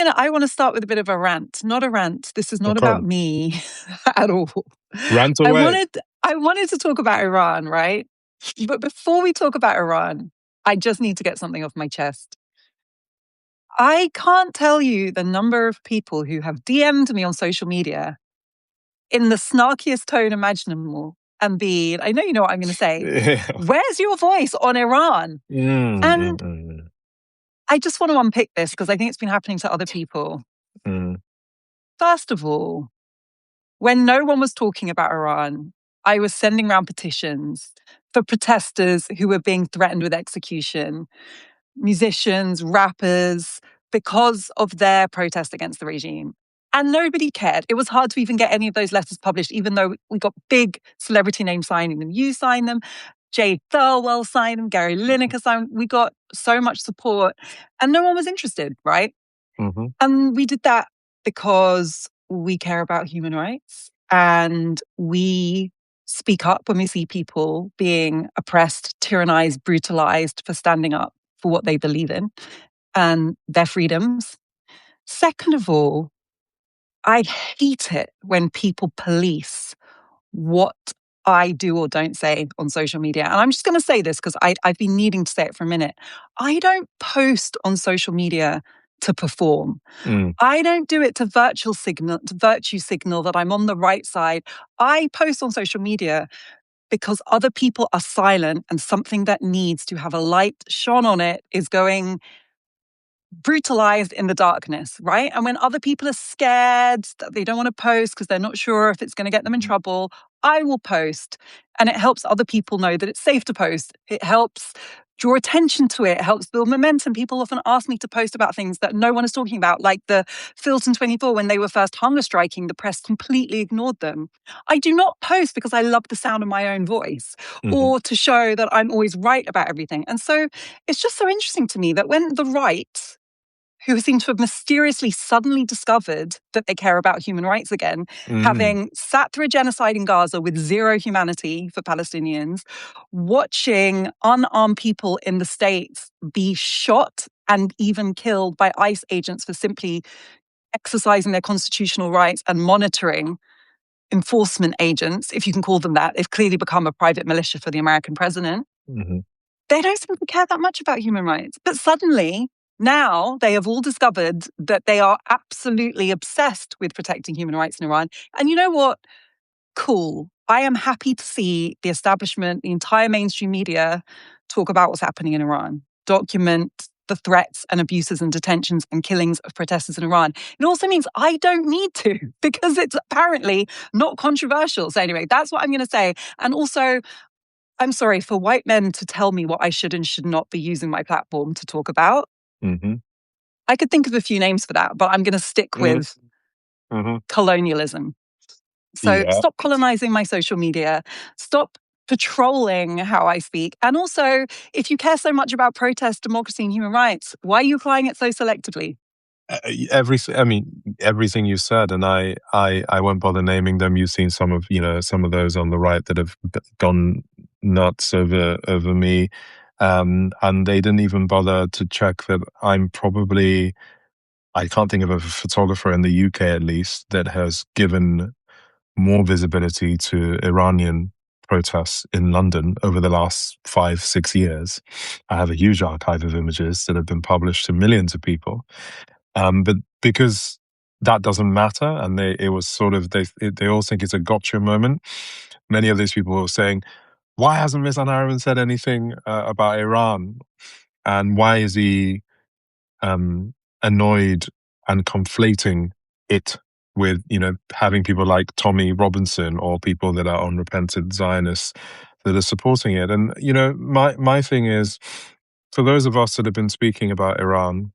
And I want to start with a bit of a rant. Not a rant. This is not Okay. about me at all. Rant I away. wanted to talk about Iran, right? But before we talk about Iran, I just need to get something off my chest. I can't tell you the number of people who have DM'd me on social media in the snarkiest tone imaginable and I know you know what I'm going to say, Yeah. where's your voice on Iran? And I just want to unpick this because I think it's been happening to other people. First of all, when no one was talking about Iran, I was sending around petitions for protesters who were being threatened with execution, musicians, rappers, because of their protest against the regime. And nobody cared. It was hard to even get any of those letters published, even though we got big celebrity names signing them. You signed them, Jay Thirlwell signed them, Gary Lineker signed them. We got so much support and no one was interested, right? Mm-hmm. And we did that because we care about human rights and we speak up when we see people being oppressed, tyrannized, brutalized for standing up for what they believe in and their freedoms. Second of all, I hate it when people police what I do or don't say on social media. And I'm just going to say this because I've been needing to say it for a minute. I don't post on social media to perform. I don't do it to virtue signal that I'm on the right side. I post on social media because other people are silent and something that needs to have a light shone on it is going brutalized in the darkness, right? And when other people are scared that they don't want to post because they're not sure if it's going to get them in trouble, I will post. And it helps other people know that it's safe to post. It helps draw attention to it. It helps build momentum. People often ask me to post about things that no one is talking about, like the Filton 24, when they were first hunger striking, the press completely ignored them. I do not post because I love the sound of my own voice or to show that I'm always right about everything. And so it's just so interesting to me that when the right, who seem to have mysteriously suddenly discovered that they care about human rights again, having sat through a genocide in Gaza with zero humanity for Palestinians, watching unarmed people in the States be shot and even killed by ICE agents for simply exercising their constitutional rights and monitoring enforcement agents, if you can call them that. They've clearly become a private militia for the American president. They don't seem to care that much about human rights. But suddenly, now they have all discovered that they are absolutely obsessed with protecting human rights in Iran. And you know what? Cool. I am happy to see the establishment, the entire mainstream media talk about what's happening in Iran, document the threats and abuses and detentions and killings of protesters in Iran. It also means I don't need to because it's apparently not controversial. So anyway, that's what I'm going to say. And also, I'm sorry for white men to tell me what I should and should not be using my platform to talk about. I could think of a few names for that, but I'm going to stick with colonialism. So stop colonizing my social media. Stop patrolling how I speak. And also, if you care so much about protest, democracy, and human rights, why are you applying it so selectively? Everything you said, and I won't bother naming them. You've seen some of those on the right that have gone nuts over me, and they didn't even bother to check that I can't think of a photographer in the UK at least that has given more visibility to Iranian protests in London over the last 5-6 years. I have a huge archive of images that have been published to millions of people. But because that doesn't matter, and they all think it's a gotcha moment. Many of these people were saying, "Why hasn't Misan Harriman said anything about Iran? And why is he annoyed and conflating it with having people like Tommy Robinson or people that are unrepentant Zionists that are supporting it?" And my thing is, for those of us that have been speaking about Iran,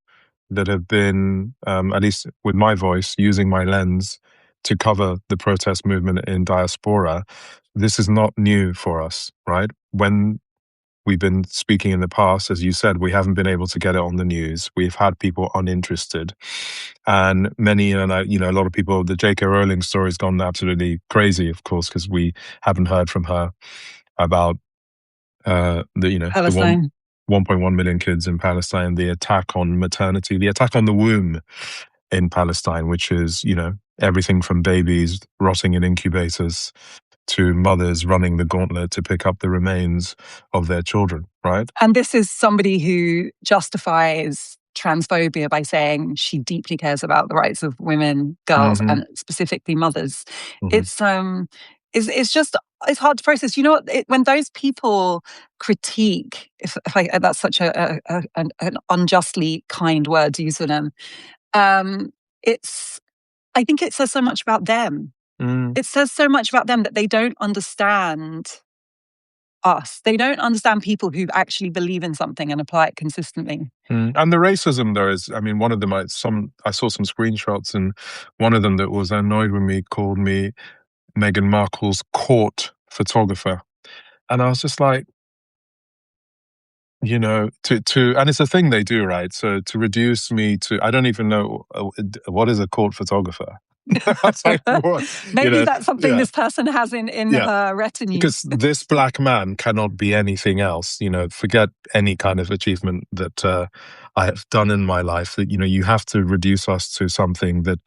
that have been, at least with my voice, using my lens to cover the protest movement in diaspora, this is not new for us, right? When we've been speaking in the past, as you said, we haven't been able to get it on the news. We've had people uninterested. And a lot of people, the J.K. Rowling story has gone absolutely crazy, of course, because we haven't heard from her about Palestine. 1.1 million kids in Palestine, the attack on maternity, the attack on the womb, in Palestine, which is, everything from babies rotting in incubators to mothers running the gauntlet to pick up the remains of their children, right? And this is somebody who justifies transphobia by saying she deeply cares about the rights of women, girls, Mm-hmm. and specifically mothers. Mm-hmm. It's just, it's hard to process. You know what? When those people critique, that's such an unjustly kind word to use for them. It's I think it says so much about them. Mm. It says so much about them that they don't understand us. They don't understand people who actually believe in something and apply it consistently. And the racism, though, is, I mean, one of them, I saw some screenshots, and one of them that was annoyed with me called me Meghan Markle's court photographer. And I was just like, and it's a thing they do, right? So to reduce me to, I don't even know what is a court photographer. I was like, what? Maybe that's something Yeah, this person has in yeah. her retinue. Because this black man cannot be anything else. Forget any kind of achievement that I have done in my life. That you have to reduce us to something that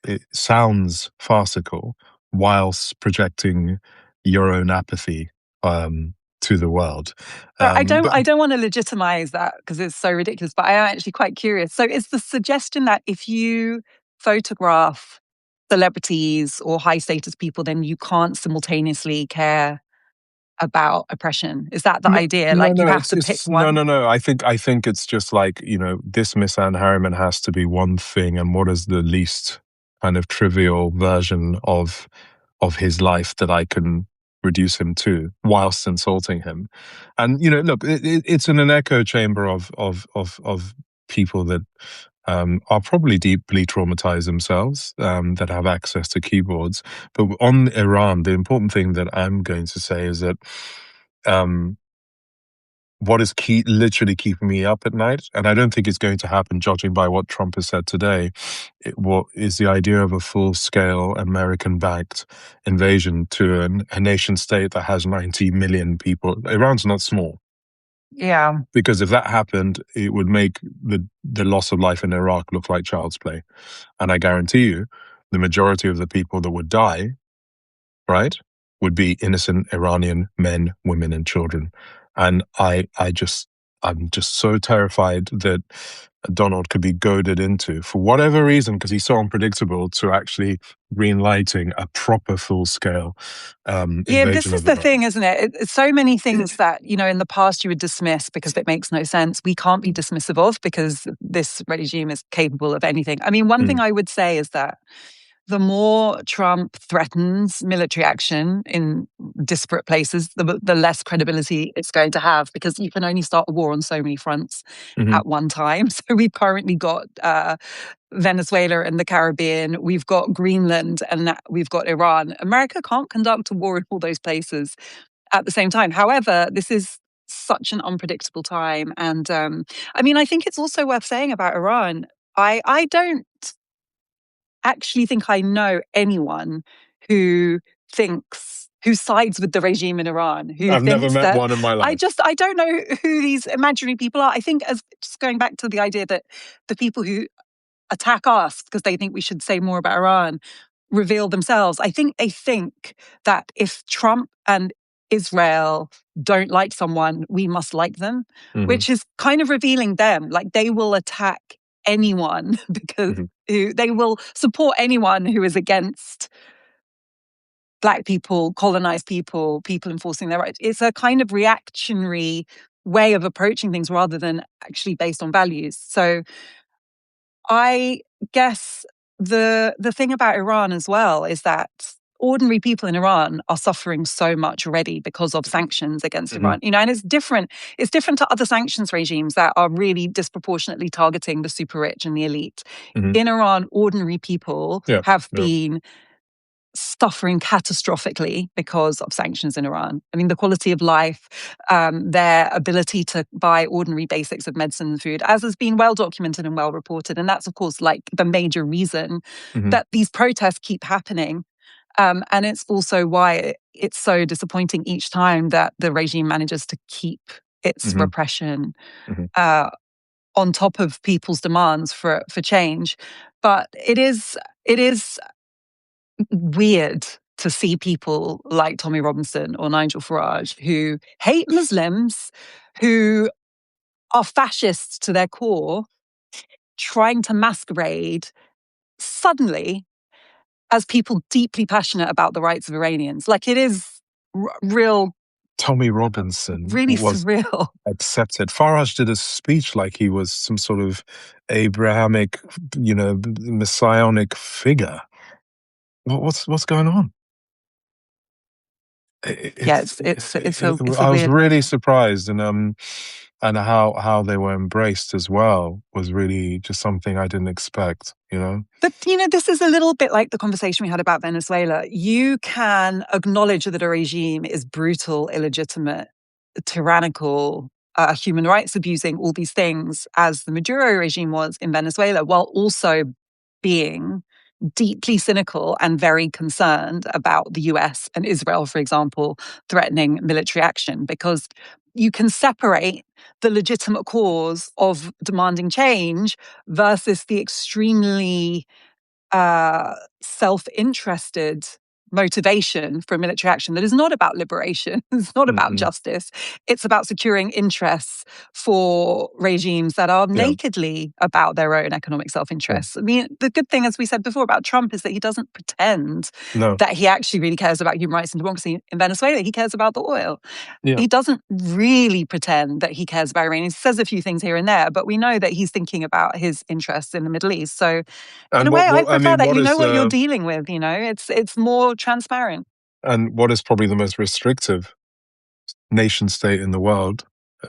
it sounds farcical, whilst projecting your own apathy to the world. I But don't want to legitimize that because it's so ridiculous, but I am actually quite curious. So is the suggestion that if you photograph celebrities or high status people, then you can't simultaneously care about oppression? Is that the No, idea? no, Like you no. have to pick It's no, one? no, no. I think it's just like, this Misan Harriman has to be one thing, and what is the least kind of trivial version of his life that I can reduce him to, whilst insulting him. And look, it's in an echo chamber of people that are probably deeply traumatized themselves, that have access to keyboards. But on Iran, the important thing that I'm going to say is that. What is literally keeping me up at night, and I don't think it's going to happen judging by what Trump has said today, what is the idea of a full-scale American-backed invasion to a nation state that has 90 million people. Iran's not small. Yeah. Because if that happened, it would make the loss of life in Iraq look like child's play. And I guarantee you, the majority of the people that would die, right, would be innocent Iranian men, women, and children. And I'm just so terrified that Donald could be goaded into, for whatever reason, because he's so unpredictable, to actually green-lighting a proper full-scale Yeah, but this invasion is of the Iran. thing, isn't it? It's so many things that, in the past you would dismiss because it makes no sense. We can't be dismissive of because this regime is capable of anything. I mean, one thing I would say is that the more Trump threatens military action in disparate places, the less credibility it's going to have, because you can only start a war on so many fronts at one time. So we've currently got Venezuela and the Caribbean, we've got Greenland, and we've got Iran. America can't conduct a war in all those places at the same time. However, this is such an unpredictable time. And I mean, I think it's also worth saying about Iran, I don't actually think I know anyone who sides with the regime in Iran, who I've never thinks met that. one in my life. I don't know who these imaginary people are. I think, as just going back to the idea that the people who attack us because they think we should say more about Iran reveal themselves. I think they think that if Trump and Israel don't like someone, we must like them, which is kind of revealing them. Like they will attack anyone because they will support anyone who is against Black people, colonized people, people enforcing their rights. It's a kind of reactionary way of approaching things rather than actually based on values. So I guess the thing about Iran as well is that ordinary people in Iran are suffering so much already because of sanctions against Iran. And it's different. It's different to other sanctions regimes that are really disproportionately targeting the super rich and the elite. In Iran, ordinary people have been suffering catastrophically because of sanctions in Iran. I mean, the quality of life, their ability to buy ordinary basics of medicine and food, as has been well documented and well reported. And that's, of course, like the major reason that these protests keep happening. And it's also why it's so disappointing each time that the regime manages to keep its repression on top of people's demands for change. But it is weird to see people like Tommy Robinson or Nigel Farage who hate Muslims, who are fascists to their core, trying to masquerade suddenly as people deeply passionate about the rights of Iranians. Like it is real, Tommy Robinson really was surreal. accepted. Farage did a speech like he was some sort of Abrahamic, messianic figure. What's going on? Yeah, it's a I was weird really moment. surprised, and how they were embraced as well was really just something I didn't expect. But, this is a little bit like the conversation we had about Venezuela. You can acknowledge that a regime is brutal, illegitimate, tyrannical, human rights abusing, all these things, as the Maduro regime was in Venezuela, while also being deeply cynical and very concerned about the US and Israel, for example, threatening military action, because you can separate the legitimate cause of demanding change versus the extremely self-interested motivation for military action that is not about liberation, it's not about Mm-mm. justice, it's about securing interests for regimes that are Yeah, nakedly about their own economic yeah. self-interest. I mean, the good thing, as we said before about Trump, is that he doesn't pretend No, that he actually really cares about human rights and democracy in Venezuela. He cares about the oil. yeah. He doesn't really pretend that he cares about Iranians. He says a few things here and there, but we know that he's thinking about his interests in the Middle East. So in And a way, I I prefer mean, that. You know what you're dealing with. It's more transparent. what is probably the most restrictive nation state in the world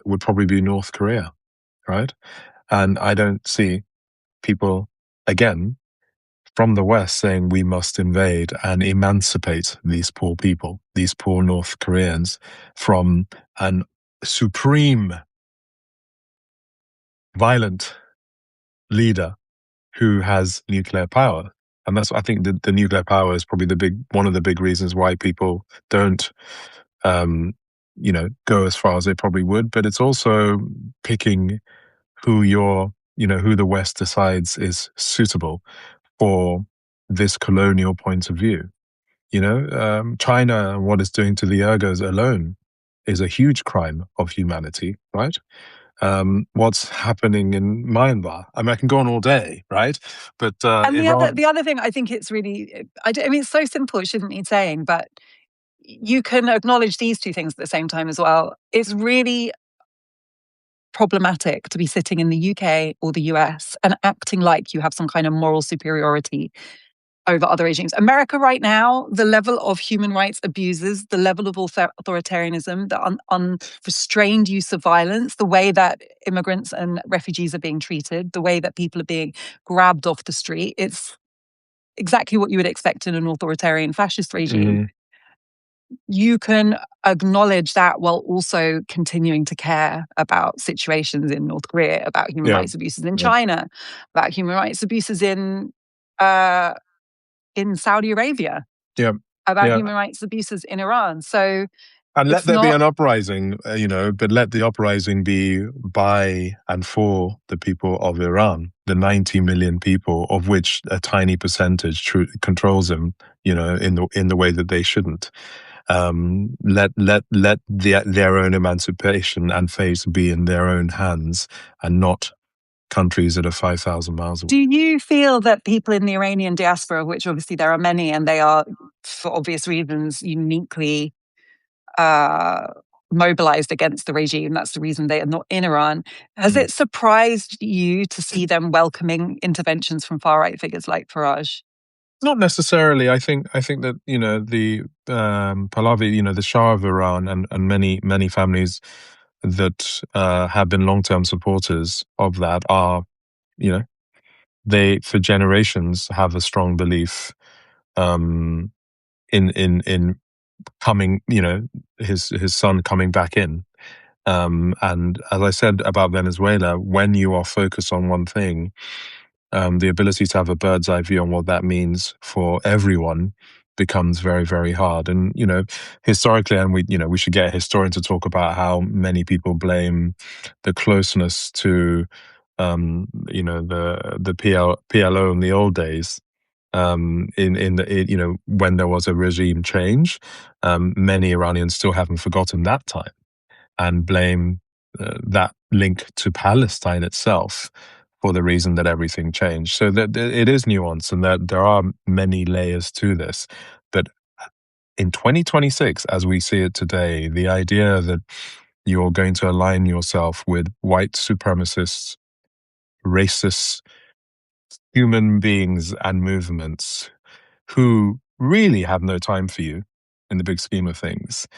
would probably be North Korea, right? And I don't see people again from the West saying we must invade and emancipate these poor people, these poor North Koreans, from an supreme violent leader who has nuclear power. And that's, I think, the nuclear power is probably one of the big reasons why people don't, go as far as they probably would. But it's also picking who the West decides is suitable for this colonial point of view. China and what it's doing to the Uyghurs alone is a huge crime of humanity, right? What's happening in Myanmar? I mean, I can go on all day, right? But And the other Iran, the other thing, I think it's really, I mean, it's so simple, it shouldn't need saying, but you can acknowledge these two things at the same time as well. It's really problematic to be sitting in the UK or the US and acting like you have some kind of moral superiority over other regimes. America right now, the level of human rights abuses, the level of authoritarianism, the unrestrained use of violence, the way that immigrants and refugees are being treated, the way that people are being grabbed off the street, it's exactly what you would expect in an authoritarian fascist regime. mm, You can acknowledge that while also continuing to care about situations in North Korea, about human yeah, rights abuses in yeah, China, about human rights abuses uh, in Saudi Arabia, yeah, about yeah. human rights abuses in Iran. So And let it's there be not. an uprising, but let the uprising be by and for the people of Iran, the 90 million people, of which a tiny percentage controls them, in the way that they shouldn't. Let their own emancipation and fate be in their own hands, and not countries that are 5,000 miles away. Do you feel that people in the Iranian diaspora, which obviously there are many, and they are, for obvious reasons, uniquely uh, mobilized against the regime. That's the reason they are not in Iran. Has Mm. it surprised you to see them welcoming interventions from far right figures like Farage? Not necessarily. I think that the Pahlavi, the Shah of Iran, and many families that have been long term supporters of that are, you know they for generations have a strong belief um, in coming, his son coming back in. And as I said about Venezuela, when you are focused on one thing, the ability to have a bird's eye view on what that means for everyone becomes very, very hard. And, historically, and we should get a historian to talk about how many people blame the closeness to the PLO in the old days, when there was a regime change, many Iranians still haven't forgotten that time and blame that link to Palestine itself for the reason that everything changed. So that it is nuanced, and that there are many layers to this. But in 2026, as we see it today, the idea that you're going to align yourself with white supremacists, racists, human beings, and movements who really have no time for you in the big scheme of things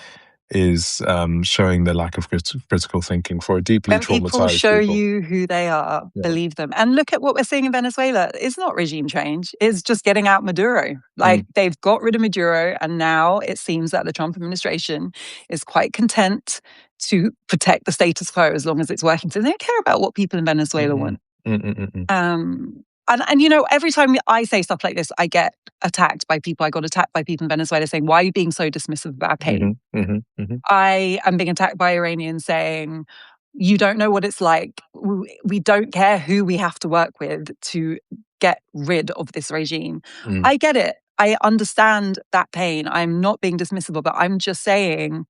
is showing the lack of critical thinking for a deeply When people traumatized show people. you who they are, Yeah. believe them. And look at what we're seeing in Venezuela. It's not regime change. It's just getting out Maduro. Like they've got rid of Maduro, and now it seems that the Trump administration is quite content to protect the status quo as long as it's working. So they don't care about what people in Venezuela want. And every time I say stuff like this, I get attacked by people. I got attacked by people in Venezuela saying, "Why are you being so dismissive of our pain?" I am being attacked by Iranians saying, "You don't know what it's like. We don't care who we have to work with to get rid of this regime." I get it. I understand that pain. I'm not being dismissive of it. I'm just saying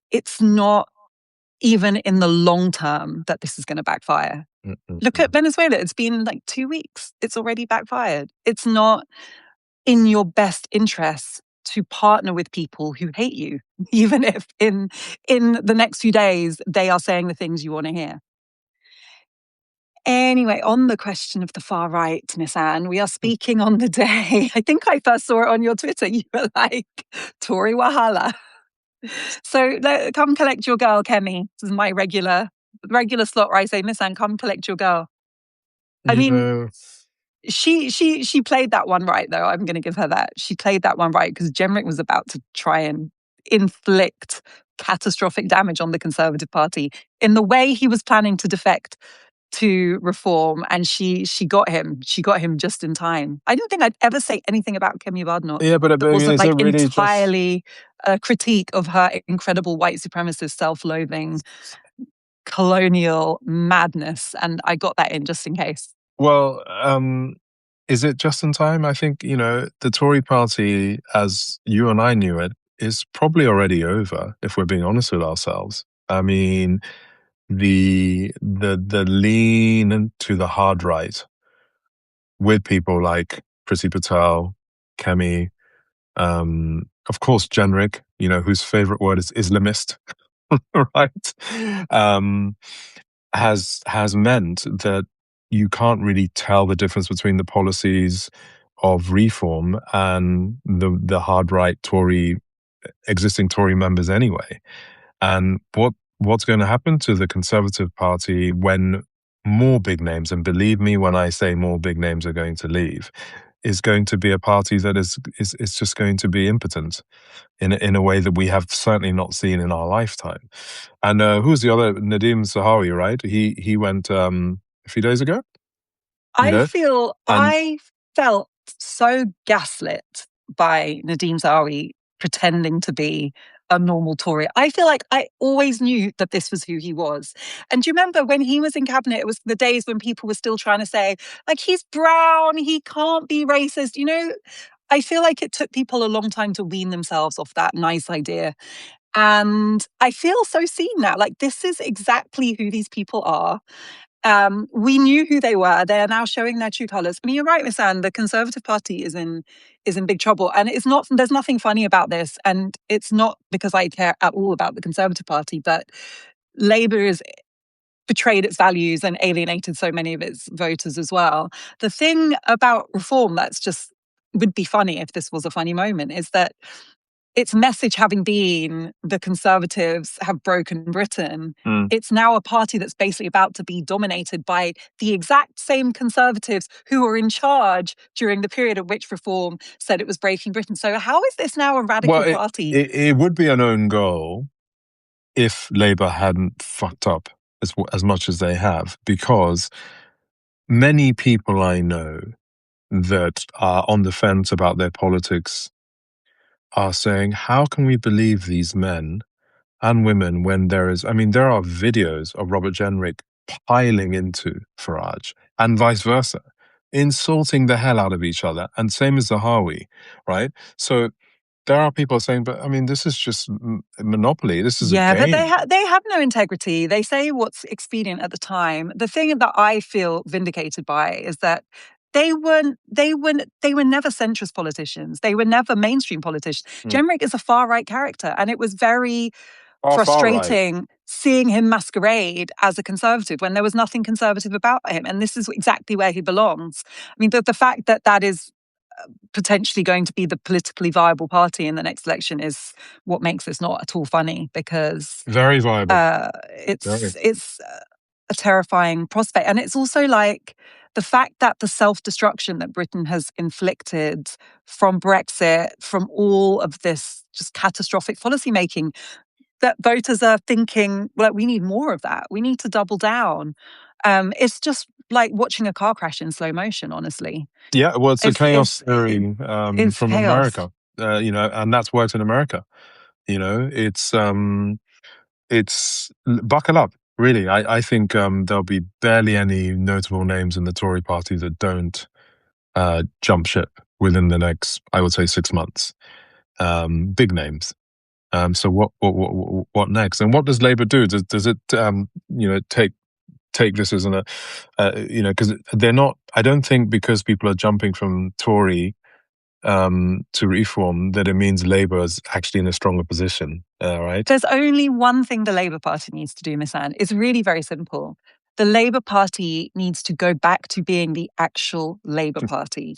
it's not even in the long term that this is going to backfire. Look at Venezuela. It's been like 2 weeks. It's already backfired. It's not in your best interests to partner with people who hate you, even if in the next few days they are saying the things you want to hear. Anyway, on the question of the far right, Miss Anne, we are speaking on the day. I think I first saw it on your Twitter. You were like, Tory Wahala. So come collect your girl, Kemi. This is my regular slot where I say, Miss Anne, come collect your girl. I mean, she played that one right, though. I'm going to give her that. She played that one right because Jenrick was about to try and inflict catastrophic damage on the Conservative Party in the way he was planning to defect to reform, and she got him. She got him just in time. I don't think I'd ever say anything about Kemi Badenoch that wasn't like entirely a critique of her incredible white supremacist, self-loathing, colonial madness, and I got that in just in case. Well, is it just in time? I think, the Tory party, as you and I knew it, is probably already over, if we're being honest with ourselves. I mean, the lean to the hard right with people like Priti Patel, Kemi, of course, Jenrick, whose favorite word is Islamist, right? Has meant that you can't really tell the difference between the policies of reform and the hard right existing Tory members anyway. And what's going to happen to the Conservative Party when more big names, and believe me when I say more big names are going to leave, is going to be a party that is just going to be impotent in a way that we have certainly not seen in our lifetime. And who's the other? Nadim Zahawi, right? He went a few days ago. I felt so gaslit by Nadim Zahawi pretending to be a normal Tory. I feel like I always knew that this was who he was. And do you remember when he was in cabinet, it was the days when people were still trying to say, like, he's brown, he can't be racist. I feel like it took people a long time to wean themselves off that nice idea. And I feel so seen now. Like, this is exactly who these people are. We knew who they were. They are now showing their true colours. I mean, you're right, Miss Anne. The Conservative Party is in big trouble, and it's not. There's nothing funny about this, and it's not because I care at all about the Conservative Party, but Labour has betrayed its values and alienated so many of its voters as well. The thing about reform that's just would be funny if this was a funny moment is that its message having been the Conservatives have broken Britain, it's now a party that's basically about to be dominated by the exact same Conservatives who were in charge during the period at which reform said it was breaking Britain. So how is this now a radical party? It would be an own goal if Labour hadn't fucked up as much as they have, because many people I know that are on the fence about their politics are saying, how can we believe these men and women when there are videos of Robert Jenrick piling into Farage and vice versa, insulting the hell out of each other. And same as Zahawi, right? So there are people saying, but I mean, this is just monopoly. This is a Yeah, but game. they have no integrity. They say what's expedient at the time. The thing that I feel vindicated by is that they were never centrist politicians. They were never mainstream politicians. Mm. Jemrick is a far right character, and it was very Far right. frustrating seeing him masquerade as a conservative when there was nothing conservative about him. And this is exactly where he belongs. I mean, the fact that that is potentially going to be the politically viable party in the next election is what makes this not at all funny, because Very viable. uh, Very. it's a terrifying prospect. And it's also like the fact that the self-destruction that Britain has inflicted from Brexit, from all of this just catastrophic policymaking, that voters are thinking, well, we need more of that. We need to double down. It's just like watching a car crash in slow motion, honestly. Yeah, well, it's a chaos theory It's from chaos. America, and that's worked in America. It's buckle up. Really, I think there'll be barely any notable names in the Tory party that don't jump ship within the next, I would say, 6 months. Big names. So what next? And what does Labour do? Does it take this as because they're not. I don't think because people are jumping from Tory to reform that it means Labour is actually in a stronger position, right? There's only one thing the Labour Party needs to do, Miss Anne. It's really very simple. The Labour Party needs to go back to being the actual Labour Party,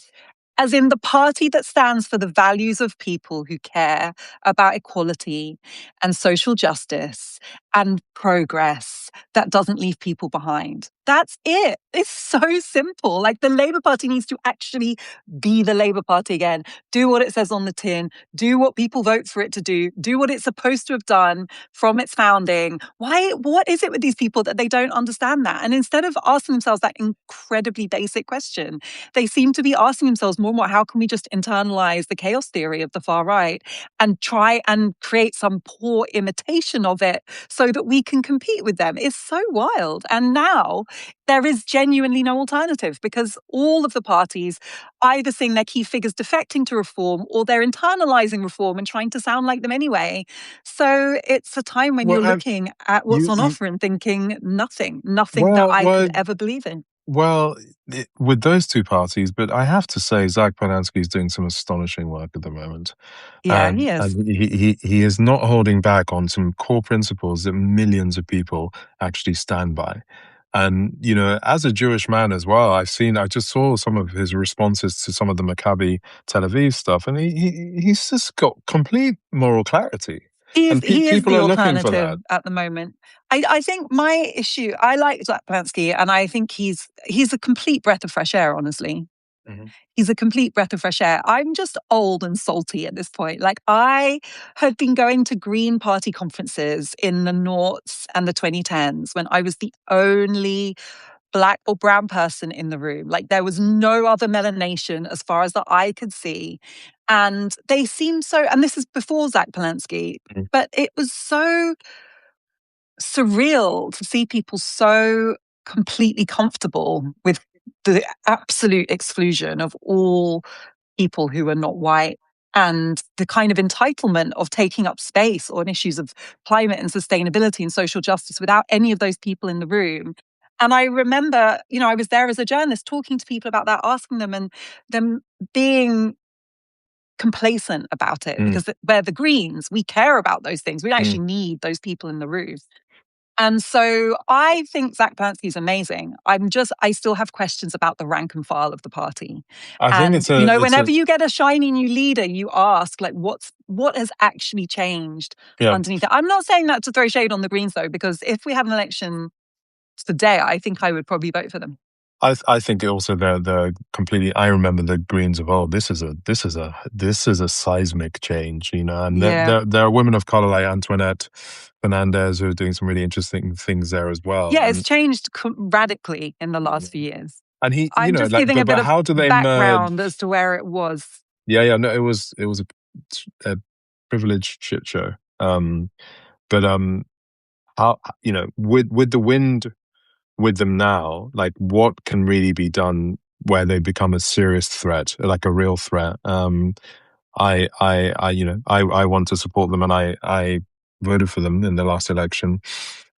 as in the party that stands for the values of people who care about equality and social justice and progress that doesn't leave people behind. That's it. It's so simple. Like, the Labour Party needs to actually be the Labour Party again, do what it says on the tin, do what people vote for it to do what it's supposed to have done from its founding. What is it with these people that they don't understand that? And instead of asking themselves that incredibly basic question, they seem to be asking themselves more and more, how can we just internalize the chaos theory of the far right and try and create some poor imitation of it so that we can compete with them? It's so wild. And now there is genuinely no alternative, because all of the parties either seeing their key figures defecting to reform, or they're internalizing reform and trying to sound like them anyway. So it's a time when Well, you're looking at what's you, on you offer and thinking nothing that well, I could well, ever believe in. well, with those two parties, but I have to say, Zach Polanski is doing some astonishing work at the moment. Yeah, he is. And he is not holding back on some core principles that millions of people actually stand by. And, as a Jewish man as well, I just saw some of his responses to some of the Maccabi Tel Aviv stuff, and he's just got complete moral clarity. And He is people the are looking for alternative that. at the moment. I think my issue, I like Zach Polanski, and I think he's a complete breath of fresh air, honestly. Mhm. He's a complete breath of fresh air. I'm just old and salty at this point. Like, I had been going to Green Party conferences in the noughts and the 2010s when I was the only Black or brown person in the room. Like, there was no other melanation as far as the eye could see. And they seemed so, and this is before Zach Polanski, Mhm. but it was so surreal to see people so completely comfortable with the absolute exclusion of all people who are not white, and the kind of entitlement of taking up space on issues of climate and sustainability and social justice without any of those people in the room. And I remember, I was there as a journalist talking to people about that, asking them, and them being complacent about it, Mm, because we're the Greens. We care about those things. We don't mm. actually need those people in the room. And so I think Zach Bansky is amazing. I still have questions about the rank and file of the party. I think And, it's a whenever you get a shiny new leader, you ask, like, what has actually changed yeah. underneath it? I'm not saying that to throw shade on the Greens, though, because if we had an election today, I think I would probably vote for them. I think also they're completely. I remember the Greens of old. This is a seismic change, and Yeah. there are women of color like Antoinette Fernandez who are doing some really interesting things there as well. Yeah, it's changed radically in the last few years. And he, I'm just like, giving a bit but of how do they merge? background as to where it was. Yeah, yeah, no, it was a privileged shit show. But how with the wind with them now, like what can really be done where they become a serious threat, like a real threat. I want to support them, and I voted for them in the last election.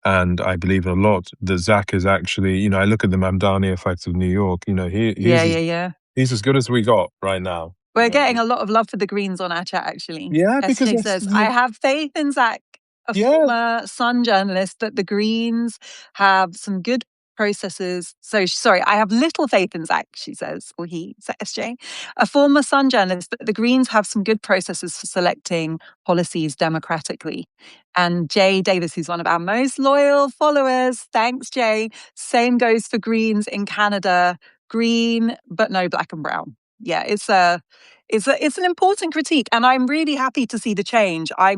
And I believe a lot that Zach is actually, I look at the Mamdani effect of New York. Yeah, yeah, yeah. He's as good as we got right now. We're getting a lot of love for the Greens on our chat, actually. Yeah, because SJ says, I have faith in Zach, a yeah. former Sun journalist, that the Greens have some good processes. So, sorry, I have little faith in Zach, she says, or he, SJ, a former Sun journalist, that the Greens have some good processes for selecting policies democratically. And Jay Davis, who's one of our most loyal followers, thanks, Jay. Same goes for Greens in Canada, green, but no black and brown. Yeah, it's an important critique, and I'm really happy to see the change. I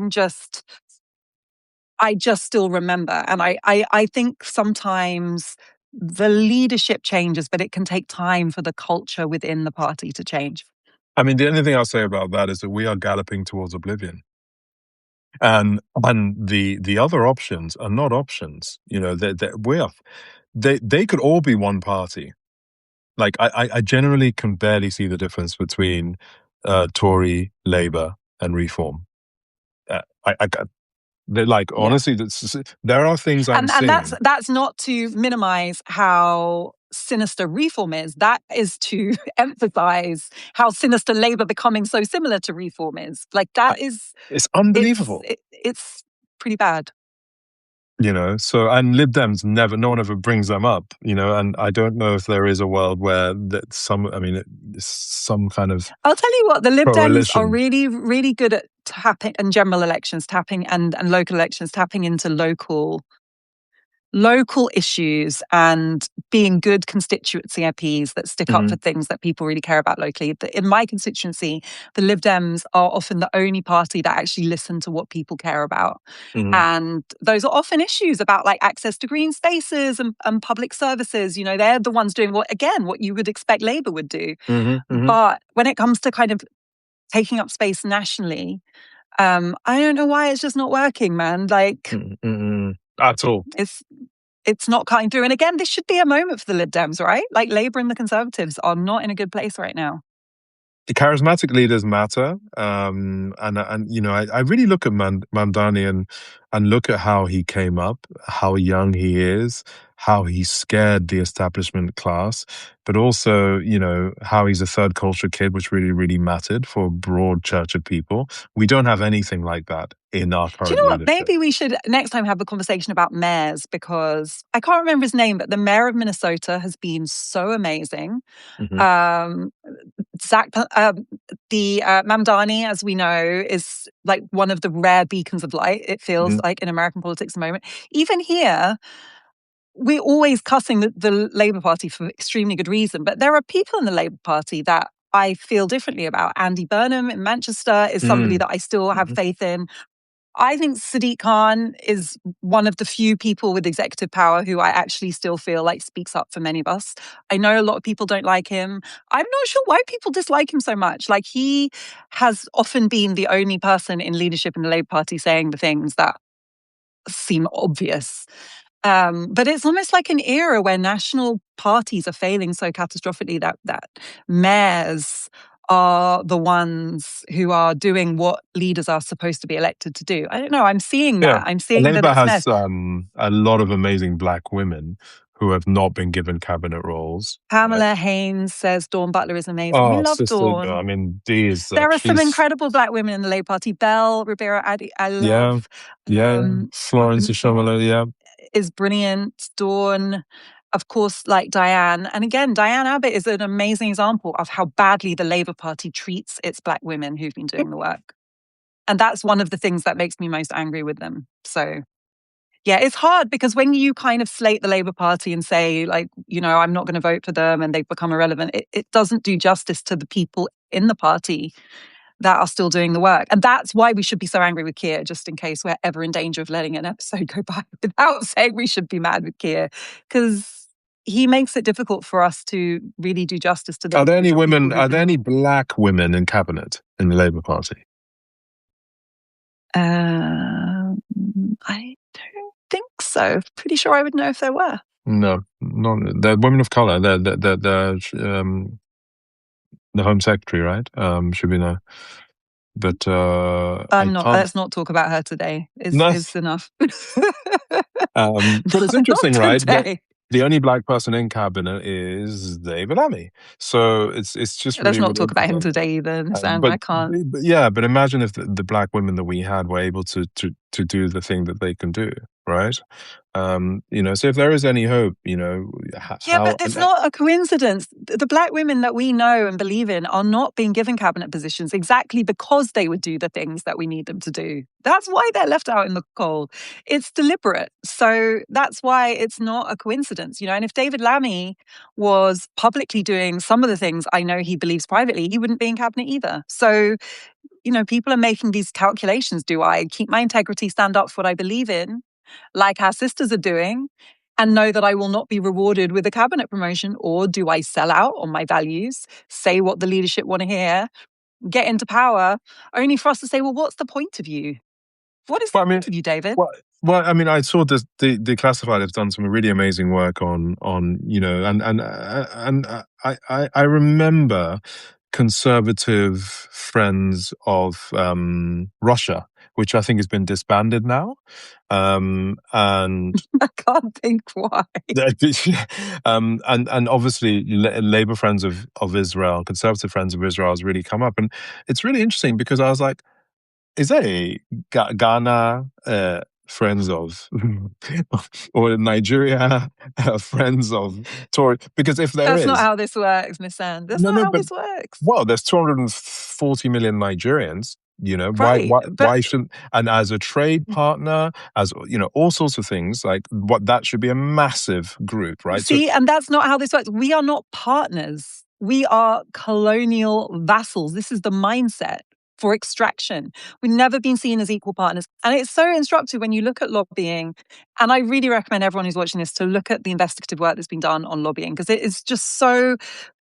just still remember, and I think sometimes the leadership changes, but it can take time for the culture within the party to change. I mean, the only thing I'll say about that is that we are galloping towards oblivion. And the other options are not options. They could all be one party. Like I generally can barely see the difference between Tory, Labour, and Reform. Like Yeah. honestly, there are things I'm And seeing. that's not to minimize how sinister Reform is. That is to emphasize how sinister Labour becoming so similar to Reform is. Like that is It's unbelievable. it's pretty bad. So, and Lib Dems no one ever brings them up, and I don't know if there is a world where some kind of I'll tell you what, the Lib Dems are coalition. really, really good at tapping, and general elections, tapping and local elections, tapping into local issues and being good constituency MPs that stick up for things that people really care about locally. In my constituency, the Lib Dems are often the only party that actually listen to what people care about. And those are often issues about like access to green spaces and public services. They're the ones doing what you would expect Labour would do. But when it comes to kind of taking up space nationally, I don't know why it's just not working, man. Like at all. It's not cutting through. And again, this should be a moment for the Lib Dems, right? Like Labour and the Conservatives are not in a good place right now. The charismatic leaders matter, and I really look at Mamdani and look at how he came up, how young he is, how he scared the establishment class, but also how he's a third culture kid, which really really mattered for a broad church of people. We don't have anything like that in our current Do you know what? leadership. Maybe we should next time have a conversation about mayors, because I can't remember his name, but the mayor of Minnesota has been so amazing. Zach, the Mamdani, as we know, is like one of the rare beacons of light, it feels like, in American politics at the moment. Even here, we're always cussing the Labour Party for extremely good reason, but there are people in the Labour Party that I feel differently about. Andy Burnham in Manchester is somebody that I still have faith in. I think Sadiq Khan is one of the few people with executive power who I actually still feel like speaks up for many of us. I know a lot of people don't like him. I'm not sure why people dislike him so much. Like, he has often been the only person in leadership in the Labour Party saying the things that seem obvious. But it's almost like an era where national parties are failing so catastrophically that mayors are the ones who are doing what leaders are supposed to be elected to do. I don't know. I'm seeing that. I'm seeing that Labour it's has mess. a lot of amazing black women who have not been given cabinet roles. Pamela Haynes says Dawn Butler is amazing. We Oh, love sister, Dawn. I mean, Dee is There are some she's incredible black women in the Labour Party. Belle Rivera, I yeah, love. yeah, Florence Robin Shomala, yeah. is brilliant. Dawn, of course, like Diane. And again, Diane Abbott is an amazing example of how badly the Labour Party treats its black women who've been doing the work. And that's one of the things that makes me most angry with them. So, yeah, it's hard because when you kind of slate the Labour Party and say, like, I'm not going to vote for them and they've become irrelevant, it doesn't do justice to the people in the party that are still doing the work. And that's why we should be so angry with Keir, just in case we're ever in danger of letting an episode go by without saying we should be mad with Keir, because he makes it difficult for us to really do justice to the Are there any women? people Are there any black women in cabinet in the Labour Party? I don't think so. Pretty sure I would know if there were. No, not the women of color. The Home Secretary, right? Should be no, but I I'm not. can't. Let's not talk about her today. No, Is enough. but it's Not interesting, right? That today. the only black person in cabinet is David Lammy. So it's just Let's really, not really talk about him interesting. today either, Miss Anne. But, I can't. but yeah, but imagine if the black women that we had were able to do the thing that they can do, right? So if there is any hope, Yeah, but how it's not a coincidence. The black women that we know and believe in are not being given cabinet positions exactly because they would do the things that we need them to do. That's why they're left out in the cold. It's deliberate. So that's why it's not a coincidence, And if David Lammy was publicly doing some of the things I know he believes privately, he wouldn't be in cabinet either. So, people are making these calculations. Do I keep my integrity, stand up for what I believe in, like our sisters are doing, and know that I will not be rewarded with a cabinet promotion? Or do I sell out on my values, say what the leadership want to hear, get into power, only for us to say, well, what's the point of you? What is the Well, I mean, point of you, David? well, I mean, I saw this. The Classified have done some really amazing work on and I remember conservative friends of Russia, which I think has been disbanded now, and I can't think why. and obviously Labour friends of Israel, conservative friends of Israel has really come up, and it's really interesting because I was like, is that a Ghana friends of or Nigeria friends of Tory? Because if there That's not is, how this works, Miss Anne. That's no, not no, how but this works. well, there's 240 million Nigerians. Why, Right. why, But why shouldn't? And as a trade partner, as all sorts of things, like what that should be a massive group, right? So, see, and that's not how this works. We are not partners. We are colonial vassals. This is the mindset for extraction. We've never been seen as equal partners. And it's so instructive when you look at lobbying. And I really recommend everyone who's watching this to look at the investigative work that's been done on lobbying, because it is just so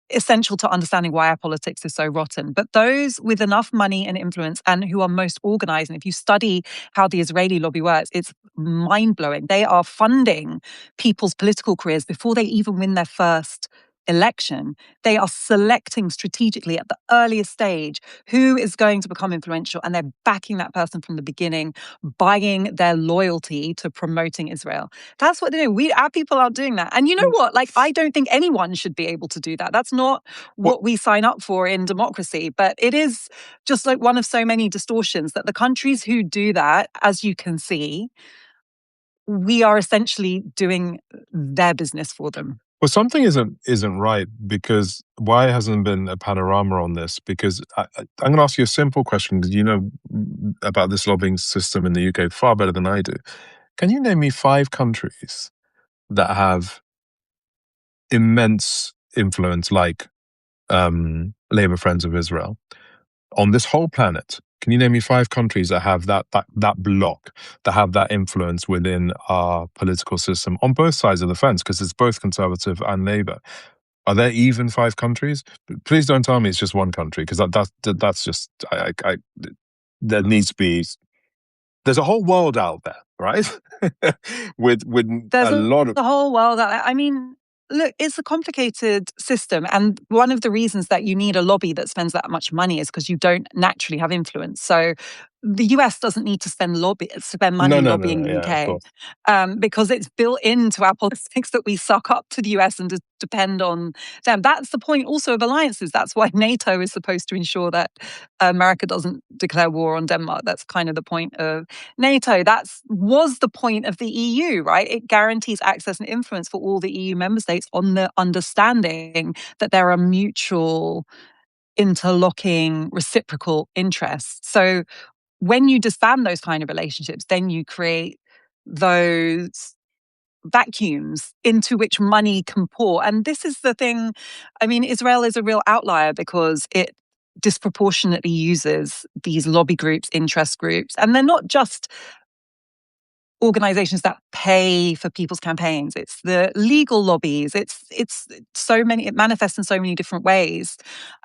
essential to understanding why our politics is so rotten. But those with enough money and influence and who are most organized, and if you study how the Israeli lobby works, it's mind blowing. They are funding people's political careers before they even win their first election. They are selecting strategically at the earliest stage who is going to become influential, and they're backing that person from the beginning, buying their loyalty to promoting Israel. That's what they do. Our people are doing that. And you know what? Like, I don't think anyone should be able to do that. That's not what what we sign up for in democracy. But it is just like one of so many distortions that the countries who do that, as you can see, we are essentially doing their business for them. Well, something isn't right because why hasn't been a panorama on this? Because I'm going to ask you a simple question because you know about this lobbying system in the UK far better than I do. Can you name me 5 countries that have immense influence, like Labour Friends of Israel, on this whole planet? Can you name me 5 countries that have that block, that have that influence within our political system on both sides of the fence? Because it's both Conservative and Labour. Are there even 5 countries? Please don't tell me it's just one country, because that's just there needs to be. There's a whole world out there, right? with There's a lot of the whole world. I mean, look, it's a complicated system. And one of the reasons that you need a lobby that spends that much money is because you don't naturally have influence. So the US doesn't need to spend no, money no, no, lobbying no. the Yeah, of UK, course. because it's built into our politics that we suck up to the US and depend on them. That's the point also of alliances. That's why NATO is supposed to ensure that America doesn't declare war on Denmark. That's kind of the point of NATO. That was the point of the EU, right? It guarantees access and influence for all the EU member states on the understanding that there are mutual, interlocking, reciprocal interests. So when you disband those kind of relationships, then you create those vacuums into which money can pour. And this is the thing. I mean, Israel is a real outlier because it disproportionately uses these lobby groups, interest groups, and they're not just organizations that pay for people's campaigns. It's the legal lobbies. It's so many. It manifests in so many different ways.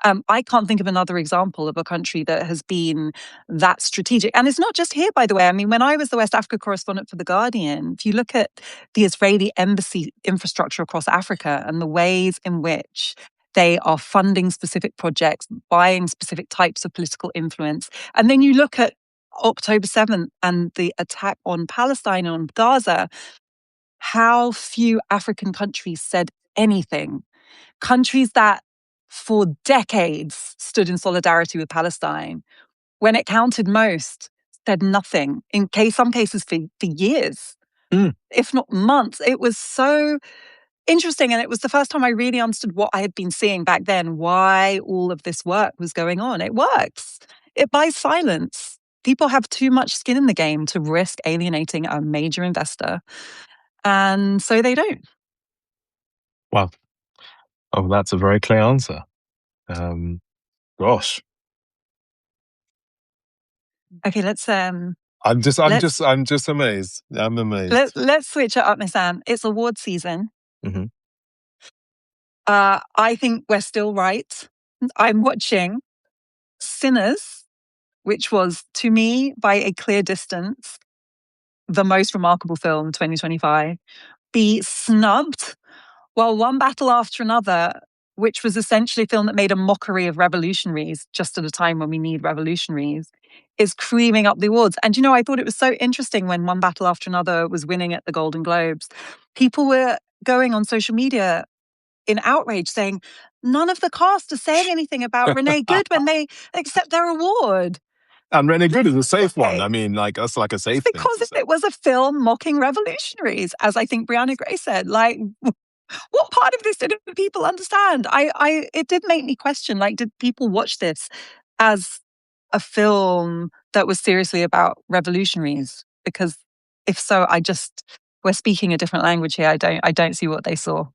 I can't think of another example of a country that has been that strategic. And it's not just here, by the way. I mean, when I was the West Africa correspondent for The Guardian, if you look at the Israeli embassy infrastructure across Africa and the ways in which they are funding specific projects, buying specific types of political influence, and then you look at October 7th and the attack on Palestine and on Gaza, how few African countries said anything. Countries that for decades stood in solidarity with Palestine, when it counted most, said nothing, in some cases for years, if not months. It was so interesting. And it was the first time I really understood what I had been seeing back then, why all of this work was going on. It works. It buys silence. People have too much skin in the game to risk alienating a major investor. And so they don't. Well, oh, that's a very clear answer. Gosh, Okay, let's I'm just, I'm let's just, I'm just amazed. I'm amazed. let's switch it up, Misan. It's award season. Hmm. I think we're still right. I'm watching Sinners, which was, to me, by a clear distance, the most remarkable film 2025, be snubbed, while One Battle After Another, which was essentially a film that made a mockery of revolutionaries just at a time when we need revolutionaries, is creaming up the awards. And I thought it was so interesting when One Battle After Another was winning at the Golden Globes. People were going on social media in outrage saying, none of the cast are saying anything about Renee Good when they accept their award. And Rennie Good is a safe one. Hey, I mean, like, that's like a safe thing because to if say. it was a film mocking revolutionaries, as I think Brianna Gray said, like, what part of this didn't people understand? It did make me question, like, did people watch this as a film that was seriously about revolutionaries? Because if so, we're speaking a different language here. I don't see what they saw.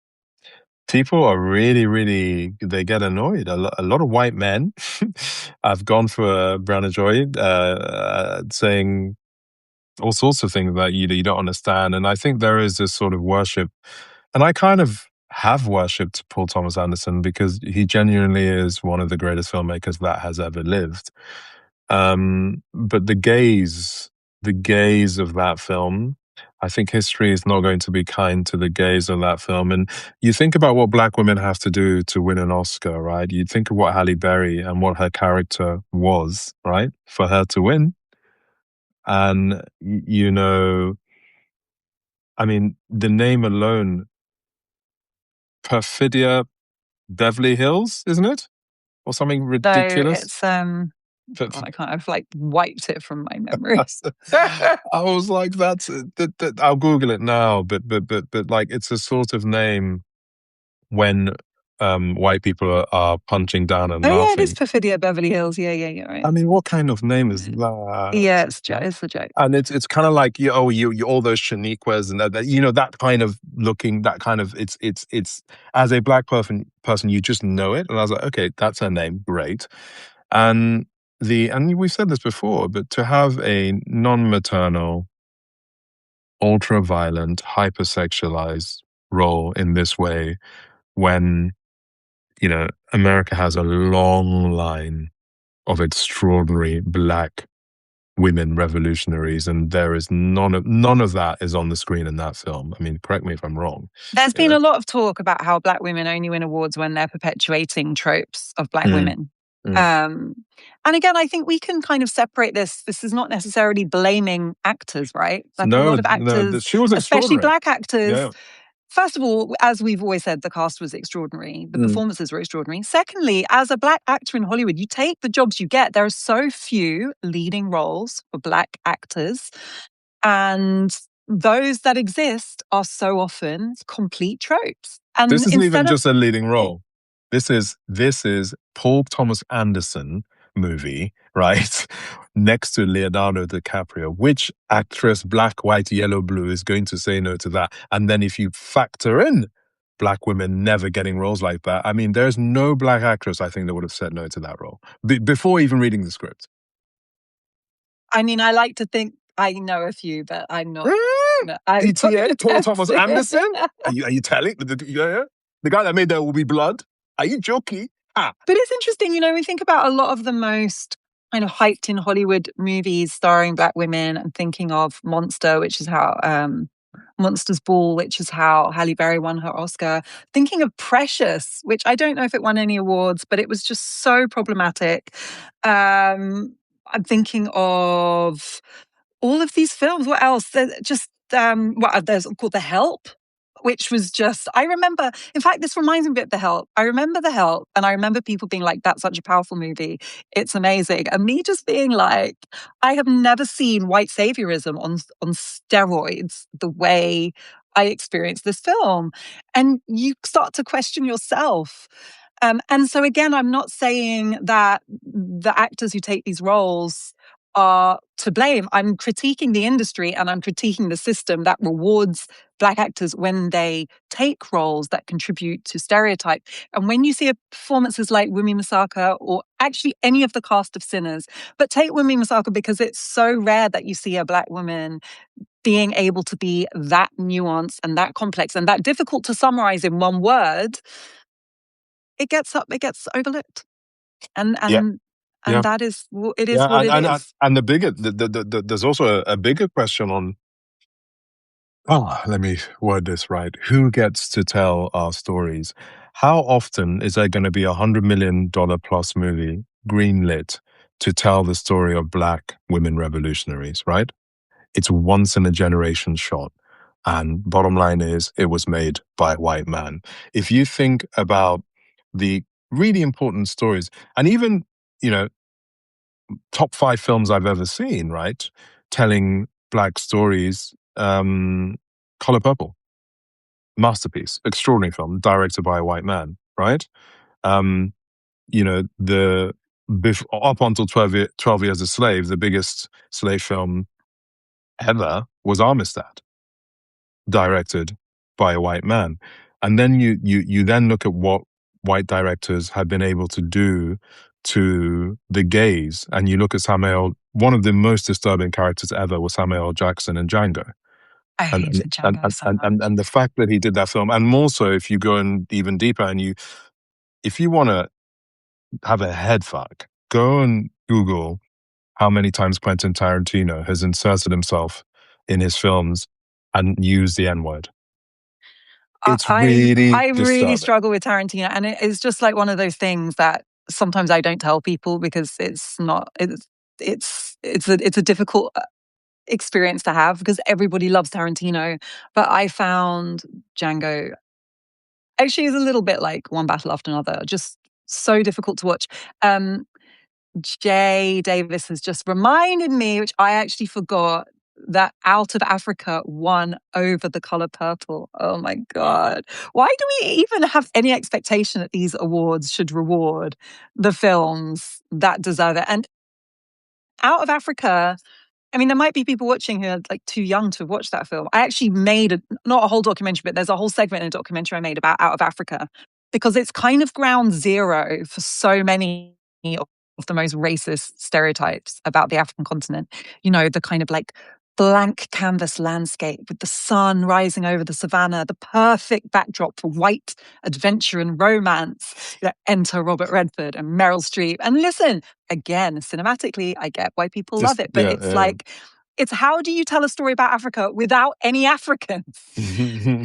People are really, really, they get annoyed. A lot of white men have gone for Brianna Joy, saying all sorts of things that you don't understand. And I think there is this sort of worship. And I kind of have worshipped Paul Thomas Anderson because he genuinely is one of the greatest filmmakers that has ever lived. But the gaze of that film, I think history is not going to be kind to the gaze of that film. And you think about what Black women have to do to win an Oscar, right? You think of what Halle Berry and what her character was, right? For her to win. And, I mean, the name alone, Perfidia Beverly Hills, isn't it? Or something No, ridiculous? it's God, I can't. I've like wiped it from my memory. I was like, I'll Google it now, but like, it's a sort of name when white people are punching down and Oh yeah, it is laughing. Perfidia Beverly Hills. Yeah, right. I mean, what kind of name is that? Yeah, it's a joke. And it's kind of like you all those Shaniquas and that kind of looking, that kind of it's as a Black person you just know it. And I was like, okay, that's her name, great. And we've said this before, but to have a non-maternal, ultra-violent, hypersexualized role in this way, when America has a long line of extraordinary Black women revolutionaries, and there is none of that is on the screen in that film. I mean, correct me if I'm wrong. There's been a lot of talk about how Black women only win awards when they're perpetuating tropes of Black women. And again, I think we can kind of separate this. This is not necessarily blaming actors, right? Like a lot of actors, she was especially extraordinary. Black actors. Yeah. First of all, as we've always said, the cast was extraordinary. The performances were extraordinary. Secondly, as a Black actor in Hollywood, you take the jobs you get. There are so few leading roles for Black actors. And those that exist are so often complete tropes. And this isn't even just a leading role. This is Paul Thomas Anderson movie, right? Next to Leonardo DiCaprio. Which actress, black, white, yellow, blue, is going to say no to that? And then if you factor in Black women never getting roles like that, I mean, there's no Black actress, I think, that would have said no to that role before even reading the script. I mean, I like to think I know a few, but I'm not. Mm, No, I wouldn't ETA, Paul attempt Thomas it. Anderson? Are you telling? Yeah? The guy that made There Will Be Blood? Are you joking? Ah, But it's interesting, we think about a lot of the most kind of hyped in Hollywood movies starring Black women and thinking of Monster, which is how Monsters Ball, which is how Halle Berry won her Oscar. Thinking of Precious, which I don't know if it won any awards, but it was just so problematic. I'm thinking of all of these films. What else? There's called The Help, which was just, I remember, in fact, this reminds me a bit of The Help. I remember The Help, and I remember people being like, that's such a powerful movie. It's amazing. And me just being like, I have never seen white saviorism on steroids the way I experienced this film. And you start to question yourself. And so again, I'm not saying that the actors who take these roles are to blame. I'm critiquing the industry and I'm critiquing the system that rewards Black actors when they take roles that contribute to stereotype. And when you see performances like Wumi Masaka or actually any of the cast of Sinners, but take Wumi Masaka because it's so rare that you see a Black woman being able to be that nuanced and that complex and that difficult to summarize in one word, it gets overlooked. And yeah, and yeah, and that is it is yeah. what it And is. and the bigger, there's also a bigger question on. Oh, let me word this right. Who gets to tell our stories? How often is there going to be $100 million plus movie greenlit to tell the story of Black women revolutionaries, right? It's once in a generation shot. And bottom line is, it was made by a white man. If you think about the really important stories, and even, you know, top 5 films I've ever seen, right? Telling Black stories, Color Purple, masterpiece, extraordinary film, directed by a white man, right? Um, up until 12 Years a Slave, the biggest slave film ever was Armistead, directed by a white man. And then you then look at what white directors have been able to do to the gays, and you look at Samuel. One of the most disturbing characters ever was Samuel L. Jackson in Django, I and hated Django so much. and the fact that he did that film, and more so if you go in even deeper, and if you want to have a head fuck, go and Google how many times Quentin Tarantino has inserted himself in his films and used the N word. I It's I really I really disturbing. struggle with Tarantino, and it's just like one of those things that sometimes I don't tell people because it's not it's a difficult experience to have because everybody loves Tarantino, but I found Django actually is a little bit like One Battle After Another, just so difficult to watch. Jay Davis has just reminded me, which I actually forgot, that Out of Africa won over The Color Purple. Oh my God. Why do we even have any expectation that these awards should reward the films that deserve it? And Out of Africa, I mean, there might be people watching who are like too young to watch that film. I actually made not a whole documentary, but there's a whole segment in a documentary I made about Out of Africa because it's kind of ground zero for so many of the most racist stereotypes about the African continent. The kind of like blank canvas landscape with the sun rising over the savannah, the perfect backdrop for white adventure and romance. Enter Robert Redford and Meryl Streep. And listen, again, cinematically, I get why people love Just it, but yeah, it's yeah. like, it's how do you tell a story about Africa without any Africans?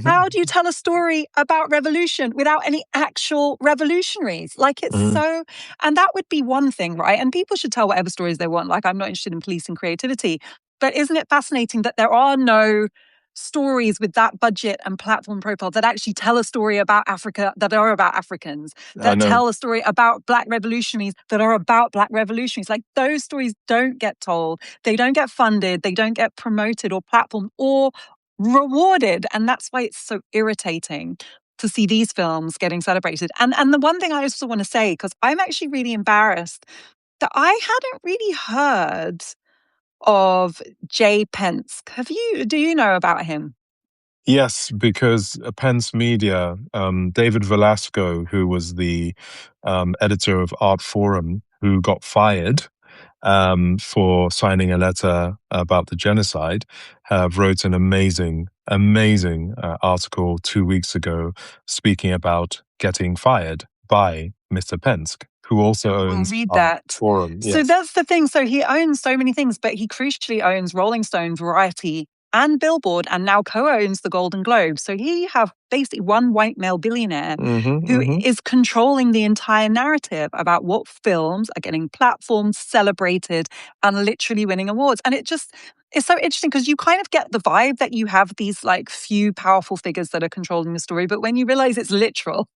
How do you tell a story about revolution without any actual revolutionaries? Like it's Mhm. so, and that would be one thing, right? And people should tell whatever stories they want. Like I'm not interested in policing creativity, but isn't it fascinating that there are no stories with that budget and platform profile that actually tell a story about Africa that are about Africans, I that know. tell a story about Black revolutionaries that are about Black revolutionaries. Like those stories don't get told. They don't get funded. They don't get promoted or platformed or rewarded. And that's why it's so irritating to see these films getting celebrated. And the one thing I also want to say, because I'm actually really embarrassed that I hadn't really heard of Jay Pence. Do you know about him? Yes, because Pence Media, David Velasco, who was the editor of Art Forum, who got fired for signing a letter about the genocide, wrote an amazing article 2 weeks ago speaking about getting fired by Mr. Penske, who also I will owns read our that. forum. So Yes. that's the thing. So he owns so many things, but he crucially owns Rolling Stone, Variety, and Billboard, and now co-owns the Golden Globe. So here you have basically one white male billionaire who is controlling the entire narrative about what films are getting platformed, celebrated, and literally winning awards. And it's so interesting because you kind of get the vibe that you have these like few powerful figures that are controlling the story, but when you realize it's literal,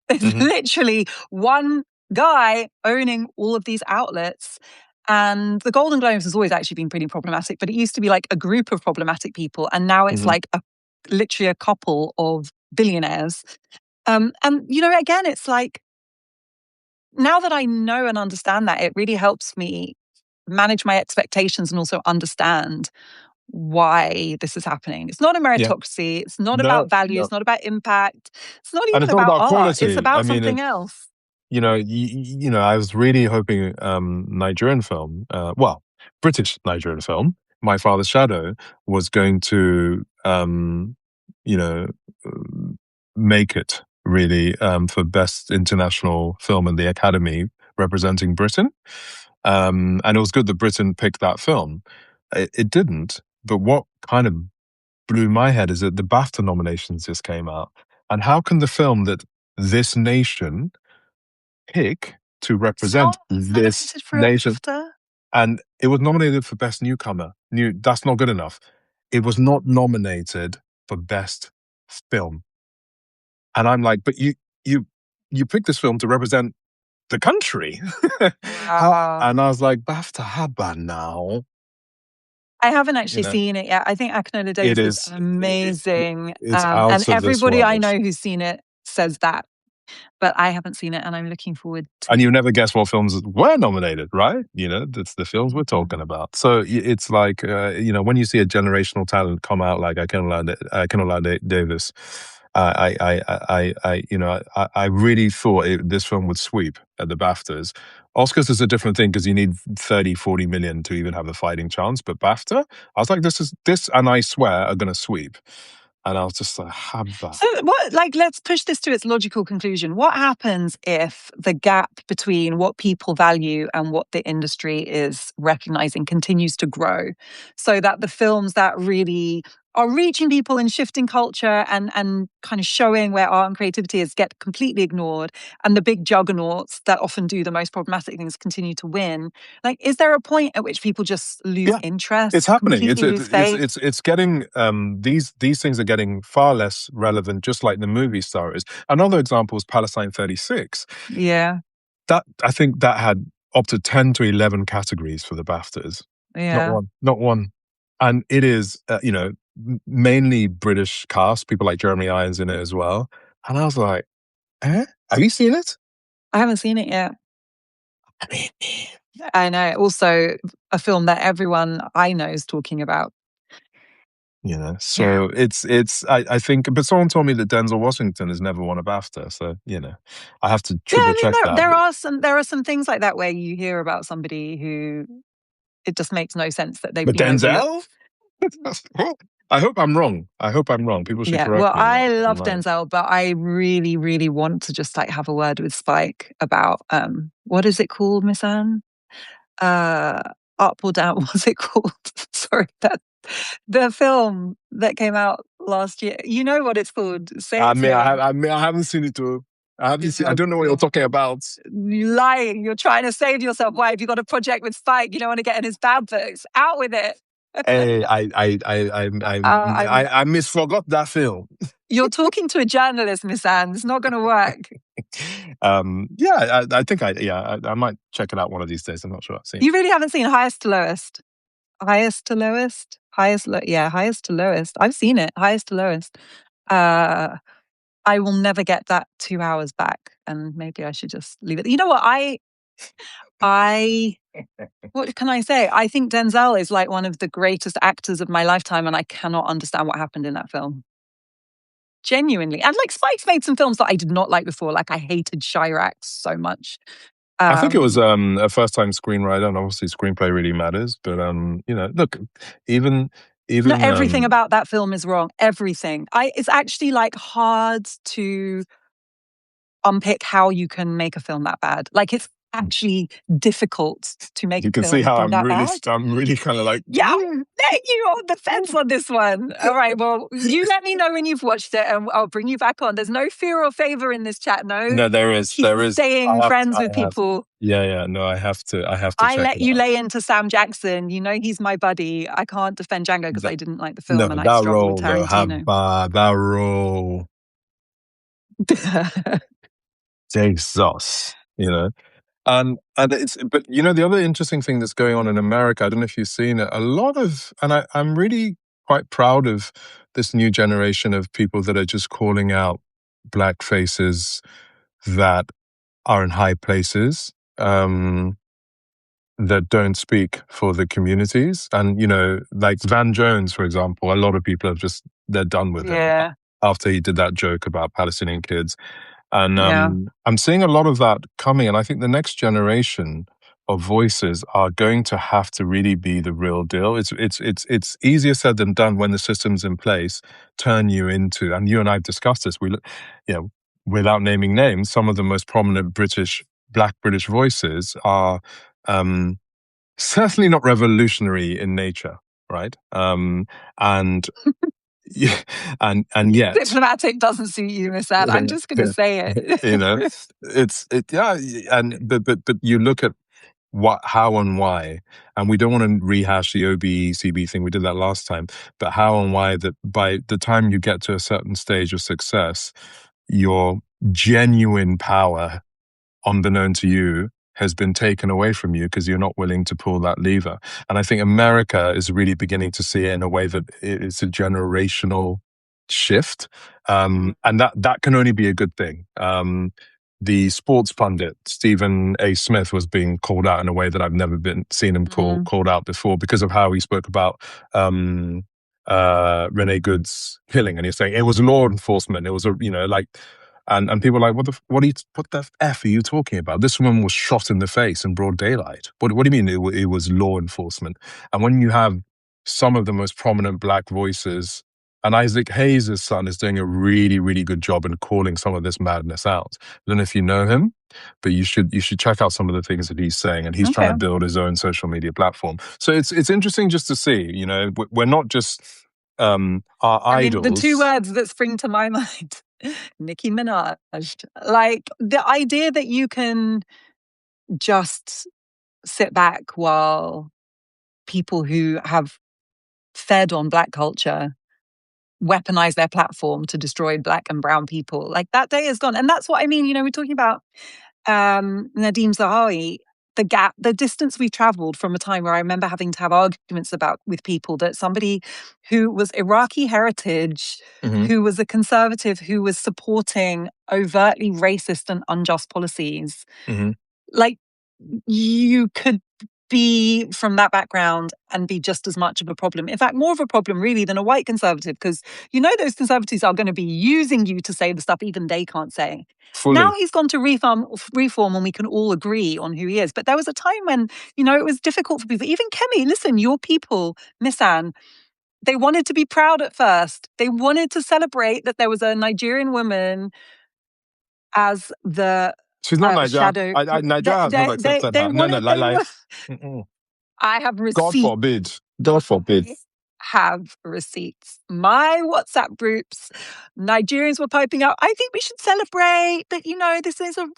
there's literally one guy owning all of these outlets. And the Golden Globes has always actually been pretty problematic, but it used to be like a group of problematic people. And now it's like literally a couple of billionaires. And, again, it's like, now that I know and understand that, it really helps me manage my expectations and also understand why this is happening. It's not a Yeah. meritocracy. It's not about No, value. no. It's not about impact. It's not And even it's not about about art. It's quality. I about mean, something else. I was really hoping Nigerian film, British Nigerian film, My Father's Shadow, was going to, you know, make it really for best international film in the Academy representing Britain. And it was good that Britain picked that film. It didn't. But what kind of blew my head is that the BAFTA nominations just came out. And how can the film that this nation pick to It's represent not this nominated for a nation? BAFTA. And it was nominated for Best Newcomer. That's not good enough. It was not nominated for Best Film. And I'm like, but you picked this film to represent the country. How? Wow. And I was like, BAFTA Haba now. I haven't You actually know, seen it yet. I think Akinola it Davis is is. amazing. It's And out of this everybody I world. know who's seen it says that, but I haven't seen it and I'm looking forward to. And you never guess what films were nominated, right? That's the films we're talking about. So it's like, when you see a generational talent come out like Akinola Davis, I really thought this film would sweep at the BAFTAs. Oscars is a different thing because you need 30, 40 million to even have a fighting chance. But BAFTA, I was like, this, and I swear are going to sweep. And I was just like, Habba. So let's push this to its logical conclusion. What happens if the gap between what people value and what the industry is recognizing continues to grow so that the films that really are reaching people and shifting culture and kind of showing where art and creativity is get completely ignored and the big juggernauts that often do the most problematic things continue to win? Like, is there a point at which people just lose Yeah, it's interest, happening. completely lose faith? It's getting these things are getting far less relevant, just like the movie star is. Another example is Palestine 36. Yeah, That I think that had up to 10 to 11 categories for the BAFTAs. yeah. Not one. And it is mainly British cast, people like Jeremy Irons in it as well. And I was like, have you seen it? I haven't seen it yet. I mean, I know. Also, a film that everyone I know is talking about. Yeah. So I think, but someone told me that Denzel Washington has never won a BAFTA, so I have to Yeah, triple I mean check that. there are some things like that where you hear about somebody who it just makes no sense that they've But been overlooked. Denzel, I hope I'm wrong. I hope I'm wrong. People should Yeah, well, correct me I love online. Denzel, but I really, really want to just like have a word with Spike about what is it called, Miss Anne? Uh Up or Down, what's it called? Sorry, that the film that came out last year. You know what it's called. Say it to me. I haven't seen it too. I haven't seen. I Oh, don't know what you're God. talking about. You lying. You're trying to save yourself. Why? Have you got a project with Spike? You don't want to get in his bad books. Out with it. Hey, I'm. I misforgot that film. You're talking to a journalist, Miss Anne. It's not going to work. I think I might check it out one of these days. I'm not sure I've seen. You really haven't seen Highest to Lowest. Highest to Lowest. Highest to Lowest. I've seen it. Highest to Lowest. Uh, I will never get that 2 hours back, and maybe I should just leave it. You know what? I what can I say? I think Denzel is like one of the greatest actors of my lifetime, and I cannot understand what happened in that film. Genuinely. And like Spike's made some films that I did not like before. Like I hated Chirac so much. I think it was Um, a first time screenwriter, and obviously screenplay really matters. But look, even Not even everything about that film is wrong. Everything. It's actually like hard to unpick how you can make a film that bad. Like it's actually difficult to make you a can see film how be that bad. I'm really kind of like, Yeah, I'm letting you on the fence on this one. All right, well, you let me know when you've watched it and I'll bring you back on. There's no fear or favor in this chat. No, no, keep there is. staying friends with I have. people. Yeah, yeah. No, I have to I check let it you out. lay into Sam Jackson. You know he's my buddy. I can't defend Django because I didn't like the No, film and I that struggle with role though, Tarantino. that role, Jesus, and it's, but the other interesting thing that's going on in America, I don't know if you've seen it, a lot of, and I'm really quite proud of this new generation of people that are just calling out black faces that are in high places. That don't speak for the communities. And, like Van Jones, for example, a lot of people they're done with him Yeah, after he did that joke about Palestinian kids. And yeah. I'm seeing a lot of that coming. And I think the next generation of voices are going to have to really be the real deal. It's easier said than done when the system's in place turn you into, and you and I've discussed this, without naming names, some of the most prominent Black British voices are um, certainly not revolutionary in nature, right? And yeah, and yet, Diplomatic doesn't suit you, Miss Anne. I'm just going to say you know, it. yeah, and but you look at what, how, and why, and we don't want to rehash the OBECB thing. We did that last time, but how and why that by the time you get to a certain stage of success, your genuine power, unbeknown to you, has been taken away from you because you're not willing to pull that lever. And I think America is really beginning to see it in a way that it's a generational shift. And that can only be a good thing. The sports pundit, Stephen A. Smith, was being called out in a way that I've never seen him Mm. called out before because of how he spoke about Renee Good's killing. And he's saying it was law enforcement. It was and people are like, what the F are you talking about? This woman was shot in the face in broad daylight. What do you mean it was law enforcement? And when you have some of the most prominent Black voices, and Isaac Hayes' son is doing a really, really good job in calling some of this madness out. I don't know if you know him, but you should check out some of the things that he's saying. And he's trying Okay. to build his own social media platform. So it's interesting just to see, we're not just our I mean, the two idols. words that spring to my mind, Nicki Minaj. Like the idea that you can just sit back while people who have fed on Black culture weaponize their platform to destroy Black and brown people. Like that day is gone. And that's what I mean. We're talking about Nadim Zahawi, the gap, the distance we traveled from a time where I remember having to have arguments with people that somebody who was Iraqi heritage, Mm-hmm. who was a conservative, who was supporting overtly racist and unjust policies, Mm-hmm. like you could be from that background and be just as much of a problem. In fact, more of a problem really than a white conservative, because those conservatives are going to be using you to say the stuff even they can't say. Now Fully. he's gone to reform and we can all agree on who he is. But there was a time when, it was difficult for people. Even Kemi, listen, your people, Miss Anne, they wanted to be proud at first. They wanted to celebrate that there was a Nigerian woman as the She's not Niger. shadow. Niger has not accepted They her. No, no, wanted, lie, they lie. were. Mm-mm. I have God receipts. forbid. God forbid. Have receipts. My WhatsApp groups, Nigerians were piping out, I think we should celebrate, but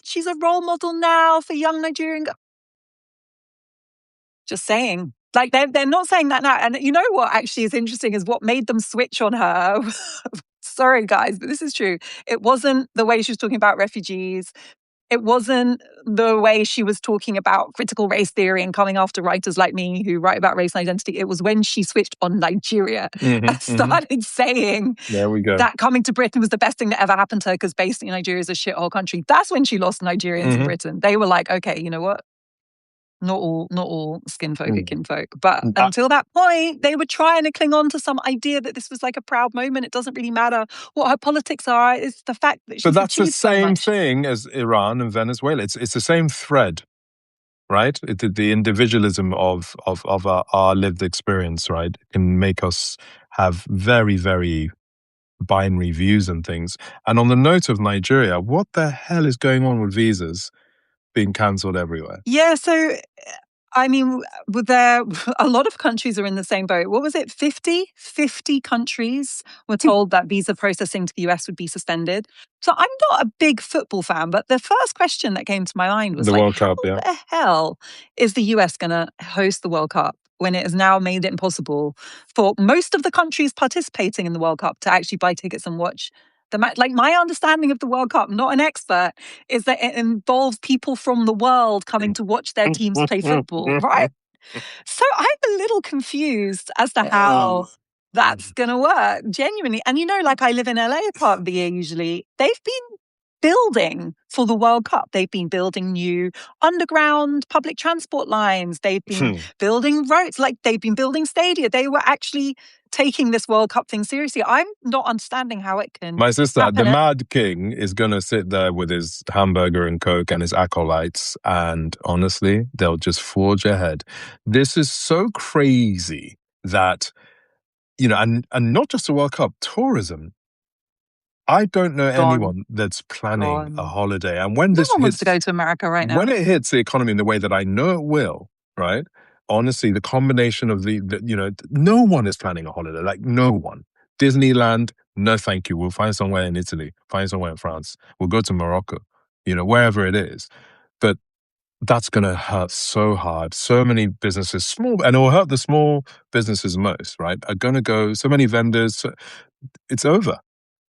she's a role model now for young Nigerian. Just saying. Like they're not saying that now. And you know what actually is interesting is what made them switch on her. Sorry, guys, but this is true. It wasn't the way she was talking about refugees. It wasn't the way she was talking about critical race theory and coming after writers like me who write about race and identity. It was when she switched on Nigeria and started saying There we go. that coming to Britain was the best thing that ever happened to her because basically Nigeria is a shithole country. That's when she lost Nigerians in Britain. They were like, okay, you know what? Not all skin folk are kinfolk. But Mm. until that point, they were trying to cling on to some idea that this was like a proud moment. It doesn't really matter what her politics are. It's the fact that But she's that's the achieved so same much. thing as Iran and Venezuela. It's the same thread, right? The individualism of our lived experience, right, can make us have very, very binary views and things. And on the note of Nigeria, what the hell is going on with visas being cancelled everywhere? Yeah, so I mean, there a lot of countries are in the same boat. What was it? 50 countries were told that visa processing to the US would be suspended. So I'm not a big football fan, but the first question that came to my mind was The like, World how Cup, yeah. the hell is the US going to host the World Cup when it has now made it impossible for most of the countries participating in the World Cup to actually buy tickets and watch the match? Like, my understanding of the World Cup, not an expert, is that it involves people from the world coming to watch their teams play football, right? So I'm a little confused as to how that's going to work, genuinely. And like I live in LA part of the year usually. They've been building for the World Cup. They've been building new underground public transport lines. They've been building roads, like they've been building stadia. They were actually taking this World Cup thing seriously. I'm not understanding how it can My sister, the happen. Mad King, is going to sit there with his hamburger and Coke and his acolytes, and honestly, they'll just forge ahead. This is so crazy that, and not just the World Cup, tourism. I don't know Gone, anyone that's planning a gone. holiday. And when No this one wants to hits, go to America right now. when it hits the economy in the way that I know it will, right? Honestly, the combination of no one is planning a holiday, like no one. Disneyland, no thank you. We'll find somewhere in Italy, find somewhere in France. We'll go to Morocco, wherever it is. But that's going to hurt so hard. So many businesses, small, and it will hurt the small businesses most, right? Are going to go, so many vendors, it's over.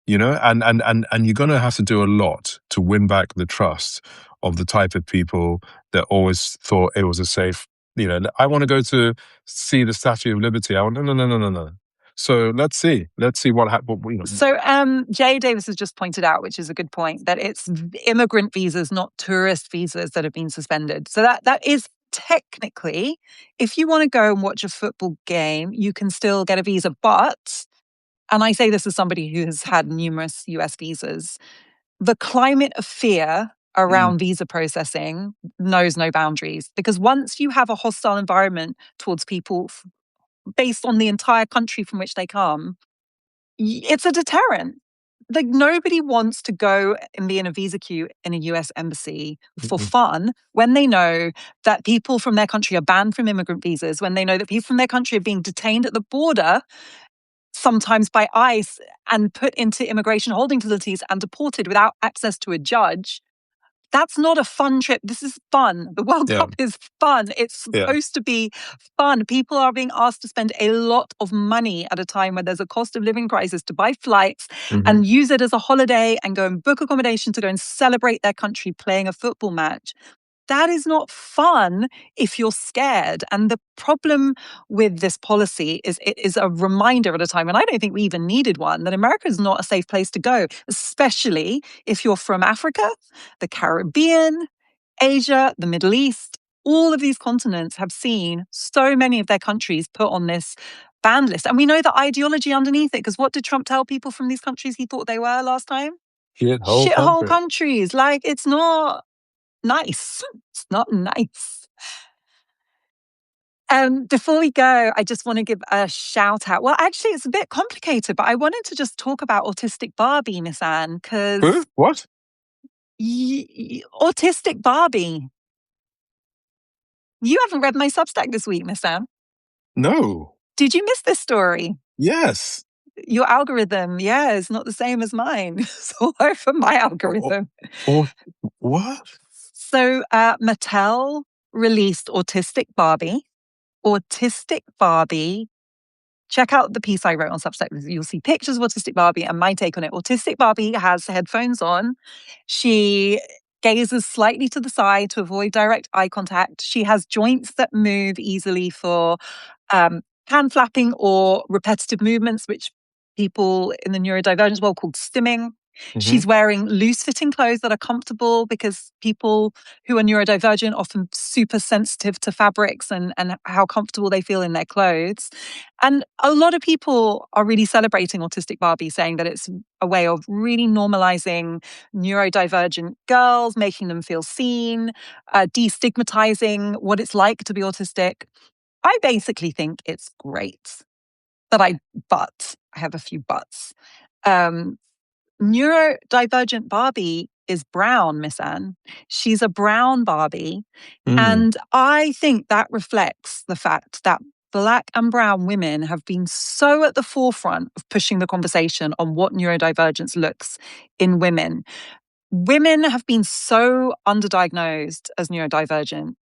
And you're going to have to do a lot to win back the trust of the type of people that always thought it was a safe, I want to go to see the Statue of Liberty. No. So let's see what happens. So Jay Davis has just pointed out, which is a good point, that it's immigrant visas, not tourist visas, that have been suspended. So that is technically, if you want to go and watch a football game, you can still get a visa. But, and I say this as somebody who has had numerous US visas, the climate of fear around visa processing knows no boundaries. Because once you have a hostile environment towards people based on the entire country from which they come, it's a deterrent. Like, nobody wants to go and be in a visa queue in a US embassy for fun when they know that people from their country are banned from immigrant visas, when they know that people from their country are being detained at the border, sometimes by ICE, and put into immigration holding facilities and deported without access to a judge. That's not a fun trip. This is fun. The World Yeah. Cup is fun. It's supposed to be fun. People are being asked to spend a lot of money at a time where there's a cost of living crisis to buy flights and use it as a holiday and go and book accommodation to go and celebrate their country playing a football match. That is not fun if you're scared. And the problem with this policy is it is a reminder at a time, and I don't think we even needed one, that America is not a safe place to go, especially if you're from Africa, the Caribbean, Asia, the Middle East. All of these continents have seen so many of their countries put on this banned list. And we know the ideology underneath it, because what did Trump tell people from these countries he thought they were last time? Shithole countries. Like, it's not nice. It's not nice. Before we go, I just want to give a shout out. Well, actually, it's a bit complicated, but I wanted to just talk about Autistic Barbie, Miss Anne, because What? Autistic Barbie. You haven't read my Substack this week, Miss Anne. No. Did you miss this story? Yes. Your algorithm, is not the same as mine. It's all over my algorithm. What? So Mattel released Autistic Barbie. Autistic Barbie. Check out the piece I wrote on Substack. You'll see pictures of Autistic Barbie and my take on it. Autistic Barbie has headphones on. She gazes slightly to the side to avoid direct eye contact. She has joints that move easily for hand flapping or repetitive movements, which people in the neurodivergence world called stimming. Hmm. She's wearing loose fitting clothes that are comfortable because people who are neurodivergent often super sensitive to fabrics and how comfortable they feel in their clothes. And a lot of people are really celebrating Autistic Barbie, saying that it's a way of really normalizing neurodivergent girls, making them feel seen, destigmatizing what it's like to be autistic. I basically think it's great. But I have a few buts. Um, Neurodivergent Barbie is brown, Miss Anne. She's a brown Barbie. Mm. And I think that reflects the fact that Black and brown women have been so at the forefront of pushing the conversation on what neurodivergence looks in women. Women have been so underdiagnosed as neurodivergent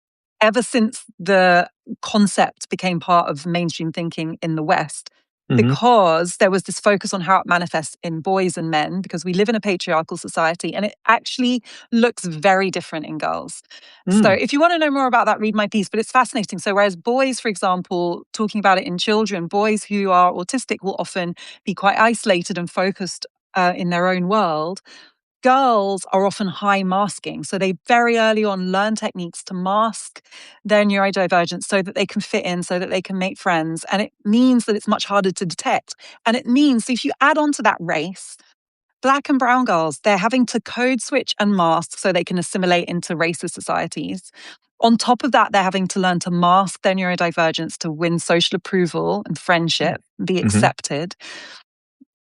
ever since the concept became part of mainstream thinking in the West, Hmm. because there was this focus on how it manifests in boys and men, because we live in a patriarchal society and it actually looks very different in girls. So, Mm. if you want to know more about that, read my piece, but it's fascinating. So, whereas boys, for example, talking about it in children, boys who are autistic will often be quite isolated and focused in their own world. Girls are often high masking. So they very early on learn techniques to mask their neurodivergence so that they can fit in, so that they can make friends. And it means that it's much harder to detect. And it means if you add on to that race, Black and brown girls, they're having to code switch and mask so they can assimilate into racist societies. On top of that, they're having to learn to mask their neurodivergence to win social approval and friendship, be Hmm. accepted.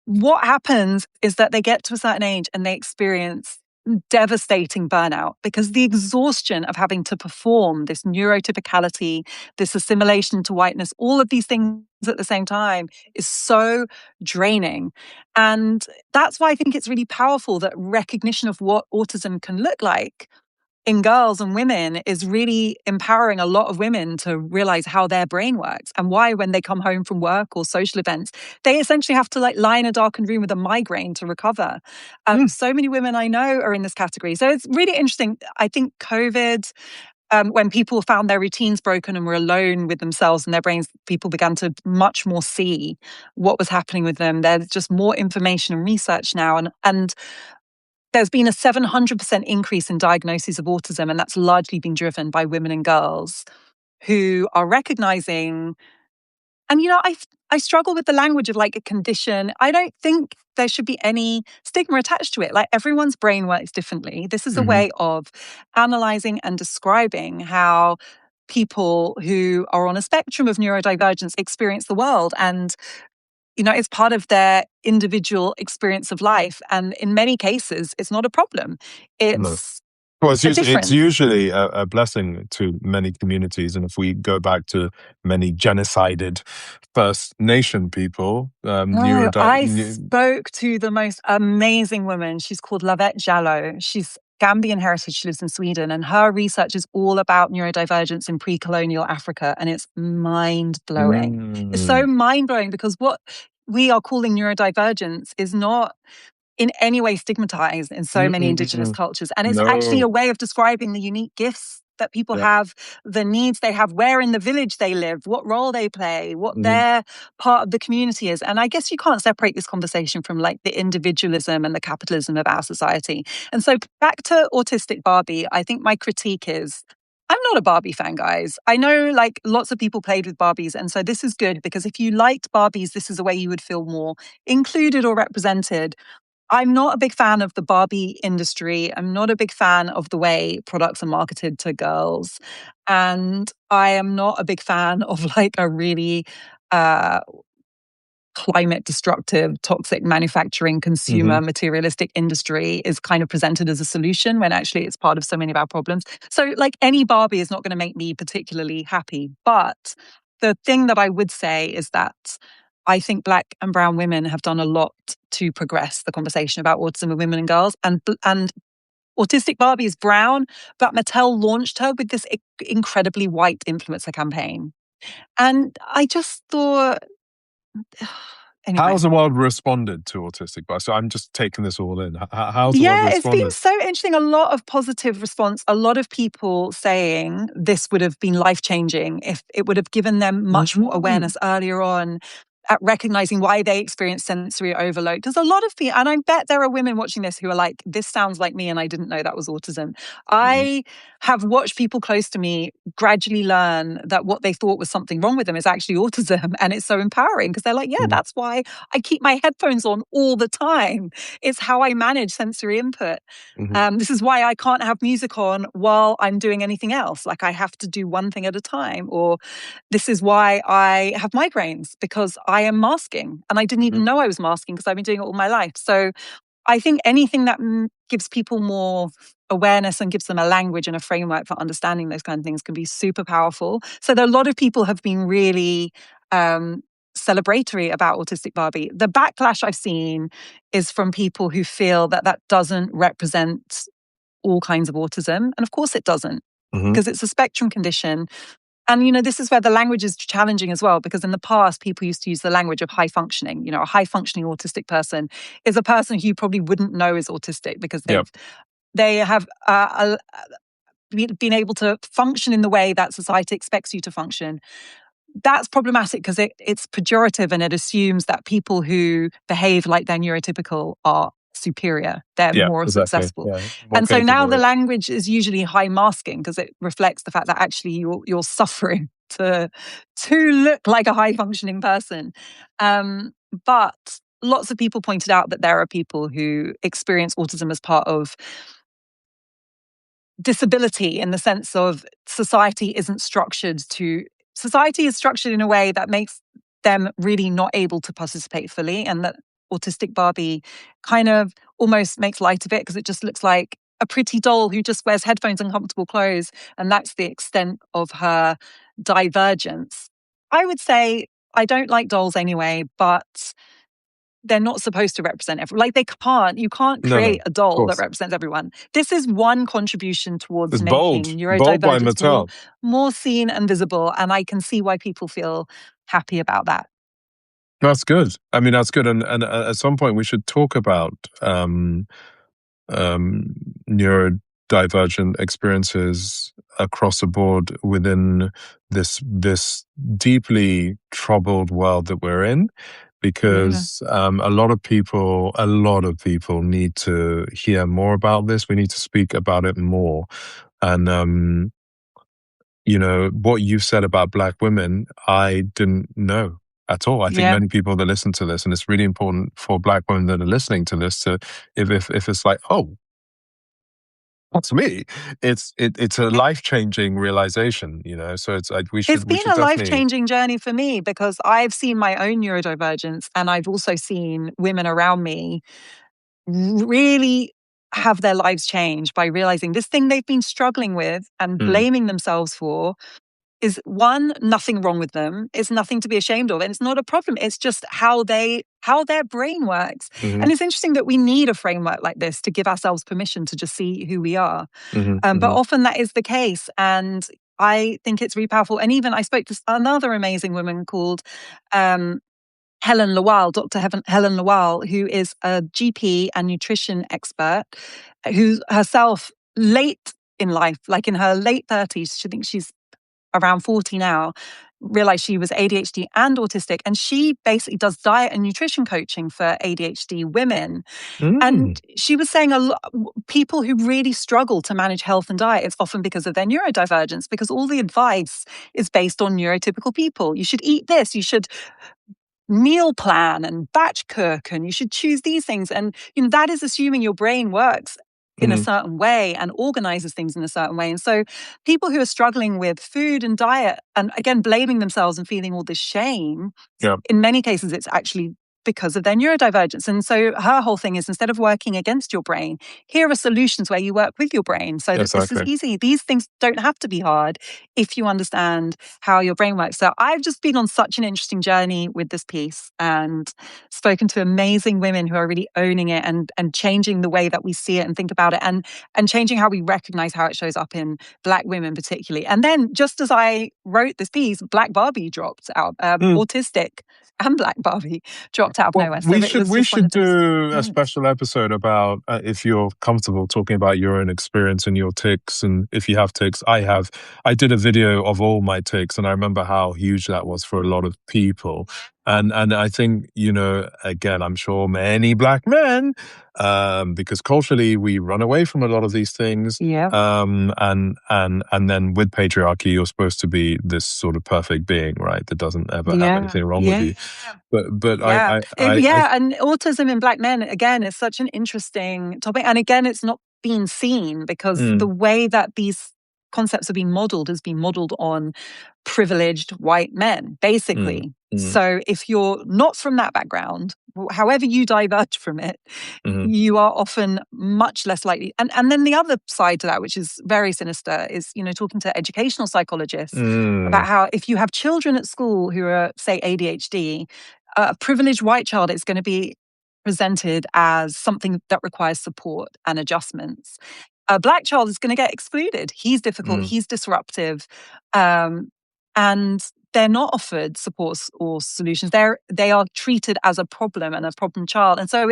What happens is that they get to a certain age and they experience devastating burnout because the exhaustion of having to perform this neurotypicality, this assimilation to whiteness, all of these things at the same time is so draining. And that's why I think it's really powerful that recognition of what autism can look like in girls and women is really empowering a lot of women to realize how their brain works and why when they come home from work or social events they essentially have to like lie in a darkened room with a migraine to recover. Mm. So many women I know are in this category, so it's really interesting. I think COVID, when people found their routines broken and were alone with themselves and their brains, people began to much more see what was happening with them. There's just more information and research now, and there's been a 700% increase in diagnoses of autism, and that's largely been driven by women and girls who are recognizing. And, I struggle with the language of like a condition. I don't think there should be any stigma attached to it. Like everyone's brain works differently. This is a Hmm. way of analyzing and describing how people who are on a spectrum of neurodivergence experience the world. And it's part of their individual experience of life. And in many cases, it's not a problem. No. It's Well, a it's difference. usually a blessing to many communities, and if we go back to many genocided First Nation people, No, I spoke to the most amazing woman. She's called Lavette Jallow. She's Gambian heritage. She lives in Sweden, and her research is all about neurodivergence in pre-colonial Africa, and it's mind-blowing. It's so Mm. mind-blowing because what we are calling neurodivergence is not in any way stigmatized in so many indigenous Mm. cultures. And it's actually No. a way of describing the unique gifts that people Yeah. have, the needs they have, where in the village they live, what role they play, what Hmm. their part of the community is. And I guess you can't separate this conversation from like the individualism and the capitalism of our society. And so back to Autistic Barbie, I think my critique is I'm not a Barbie fan, guys. I know like lots of people played with Barbies. And so this is good because if you liked Barbies, this is a way you would feel more included or represented. I'm not a big fan of the Barbie industry. I'm not a big fan of the way products are marketed to girls. And I am not a big fan of like a really uh, climate destructive, toxic manufacturing, Hmm. consumer, materialistic industry is kind of presented as a solution when actually it's part of so many of our problems. So, like any Barbie is not going to make me particularly happy. But the thing that I would say is that I think Black and brown women have done a lot to progress the conversation about autism with women and girls. And Autistic Barbie is brown, but Mattel launched her with this incredibly white influencer campaign. And I just thought, How's anyway. the world responded to Autistic Bus? So I'm just taking this all in. How's the world Yeah, it's been responded? so interesting. A lot of positive response. A lot of people saying this would have been life changing if it would have given them much more Mm. awareness earlier on. at recognizing why they experience sensory overload. Because a lot of people, and I bet there are women watching this who are like, this sounds like me and I didn't know that was autism. Mhm. I have watched people close to me gradually learn that what they thought was something wrong with them is actually autism. And it's so empowering because they're like, yeah, Mhm. that's why I keep my headphones on all the time. It's how I manage sensory input. Mhm. This is why I can't have music on while I'm doing anything else. Like I have to do one thing at a time. Or this is why I have migraines because I am masking. And I didn't even Mhm. know I was masking because I've been doing it all my life. So I think anything that gives people more awareness and gives them a language and a framework for understanding those kind of things can be super powerful. So there are a lot of people have been really celebratory about Autistic Barbie. The backlash I've seen is from people who feel that that doesn't represent all kinds of autism. And of course it doesn't, Mhm. because it's a spectrum condition. And, this is where the language is challenging as well, because in the past, people used to use the language of high functioning. A high functioning autistic person is a person who you probably wouldn't know is autistic because Yep. they have been able to function in the way that society expects you to function. That's problematic because it's pejorative and it assumes that people who behave like they're neurotypical are superior, they're Yeah, more exactly. successful. Yeah, more And so now capable, the yeah. language is usually high masking because it reflects the fact that actually you're suffering to look like a high functioning person. But lots of people pointed out that there are people who experience autism as part of disability, in the sense of society is structured in a way that makes them really not able to participate fully, and that Autistic Barbie kind of almost makes light of it because it just looks like a pretty doll who just wears headphones and comfortable clothes, and that's the extent of her divergence. I would say I don't like dolls anyway, but they're not supposed to represent everyone. Like you can't No, no, create of a doll that course. represents everyone. This is one contribution towards It's bold. making Bold by neurodivergence Mattel. more seen and visible. And I can see why people feel happy about that. That's good. I mean, that's good. And at some point, we should talk about um, neurodivergent experiences across the board within this deeply troubled world that we're in, Yeah. because a lot of people need to hear more about this. We need to speak about it more, and what you've said about Black women, I didn't know at all. I think Yeah. many people that listen to this, and it's really important for Black women that are listening to this to, if it's like, oh, that's me, it's a life changing realization. So it's like we It's should we been should a definitely. life-changing journey for me because I've seen my own neurodivergence and I've also seen women around me really have their lives changed by realizing this thing they've been struggling with and Mm, blaming themselves for is, one, nothing wrong with them. It's nothing to be ashamed of. And it's not a problem. It's just how their brain works. hmm And it's interesting that we need a framework like this to give ourselves permission to just see who we are. hmm But hmm often that is the case. And I think it's really powerful. And even I spoke to another amazing woman called um, Helen Lawal, Helen Lawal, who is a GP and nutrition expert, who herself late in life, like in her late 30s, she thinks she's around 40 now, realized she was ADHD and autistic. And she basically does diet and nutrition coaching for ADHD women. mm, And she was saying a lot people who really struggle to manage health and diet, it's often because of their neurodivergence, because all the advice is based on neurotypical people. You should eat this, you should meal plan and batch cook, and you should choose these things. And that is assuming your brain works in a hmm certain way and organizes things in a certain way. And so people who are struggling with food and diet and again blaming themselves and feeling all this shame, yeah, in many cases it's actually because of their neurodivergence. And so her whole thing is, instead of working against your brain, here are solutions where you work with your brain so that this is exactly. easy. These things don't have to be hard if you understand how your brain works. So I've just been on such an interesting journey with this piece and spoken to amazing women who are really owning it and changing the way that we see it and think about it, and changing how we recognize how it shows up in Black women particularly. And then just as I wrote this piece, Black Barbie dropped out, Mm. Autistic and Black Barbie dropped out of Well, nowhere. So we it should was we just one should of those do a moments. special episode about, if you're comfortable talking about your own experience and your tics, and if you have tics. I have. I did a video of all my tics, and I remember how huge that was for a lot of people. And I think, again, I'm sure many black men, because culturally we run away from a lot of these things. Yeah. And then with patriarchy, you're supposed to be this sort of perfect being, right? That doesn't ever have Yeah. anything wrong with Yeah. you. But Yeah. I Yeah. And autism in black men, again, is such an interesting topic. And again, it's not being seen because the mm, way that these concepts are being modeled has been modeled on privileged white men, mm, basically. mm, So if you're not from that background, however you diverge from it, mm, you are often much less likely. And then the other side to that, which is very sinister, is, talking to educational psychologists about mm, how if you have children at school who are, say, ADHD, a privileged white child is going to be presented as something that requires support and adjustments. A black child is going to get excluded. He's difficult, mm. he's disruptive. And they're not offered supports or solutions. They are treated as a problem and a problem child. And so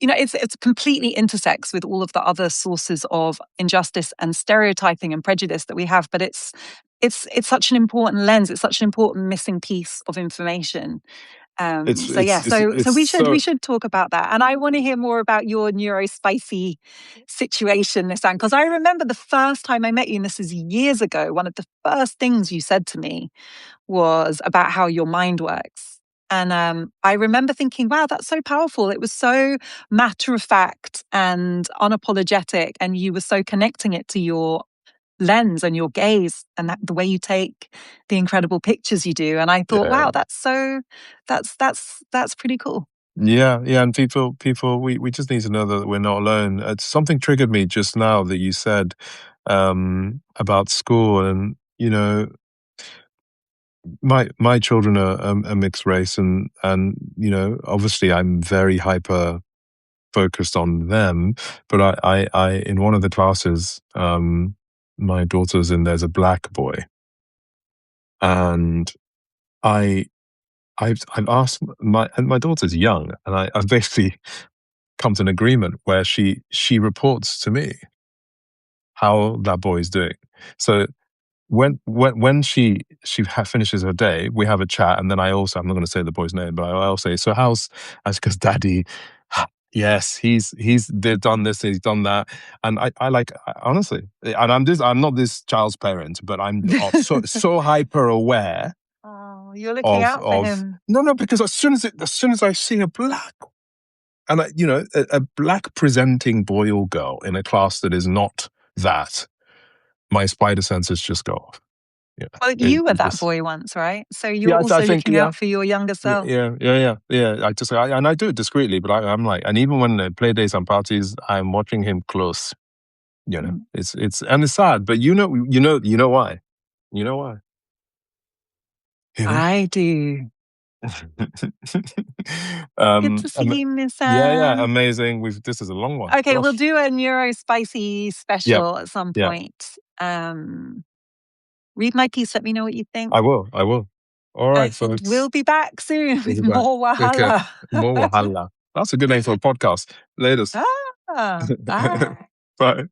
it's completely intersects with all of the other sources of injustice and stereotyping and prejudice that we have. But it's such an important lens. It's such an important missing piece of information. It's So yeah, it's it's so it's we so should talk about that. And I want to hear more about your neurospicy situation, Nissan, because I remember the first time I met you, and this is years ago, one of the first things you said to me was about how your mind works. And I remember thinking, wow, that's so powerful. It was so matter of fact and unapologetic. And you were so connecting it to your lens and your gaze and the way you take the incredible pictures you do. And I thought, yeah. wow, that's pretty cool. Yeah, yeah, and people, we just need to know that we're not alone. Something triggered me just now that you said about school, and my children are a mixed race, and obviously I'm very hyper focused on them. But I in one of the classes, my daughter's in. There's a black boy, and I I've asked my daughter's young, and I've basically come to an agreement where she reports to me how that boy is doing. So when she finishes her day, we have a chat, and then I'm not going to say the boy's name, but I'll say, so how's as because daddy. Yes, he's they've done this, he's done that, and I like honestly, and I'm not this child's parent, but I'm so hyper aware Oh, you're looking of out for him. no, because as soon as I see a black and a black presenting boy or girl in a class that is not that, my spider senses just go off. Yeah, Well, it, you were it that just boy once, right? So you're yeah. I also think looking yeah, out for your younger yeah, self. yeah, yeah, yeah, yeah. I do it discreetly, but I'm like, and even when they play days and parties, I'm watching him close. Mm. It's sad, but you know why? You know why? You know. I do. Good to see Um, you, Miss yeah, yeah, Anne. amazing. This is a long one. Okay, we'll Gosh. do a neurospicy Yep. special at some Yeah. point. Read my piece. Let me know what you think. I will. I will. All right, And folks. we'll be back soon We'll with be back. more Take care. Wahala. More Wahala. That's a good name for a podcast. Latest. Bye. Bye.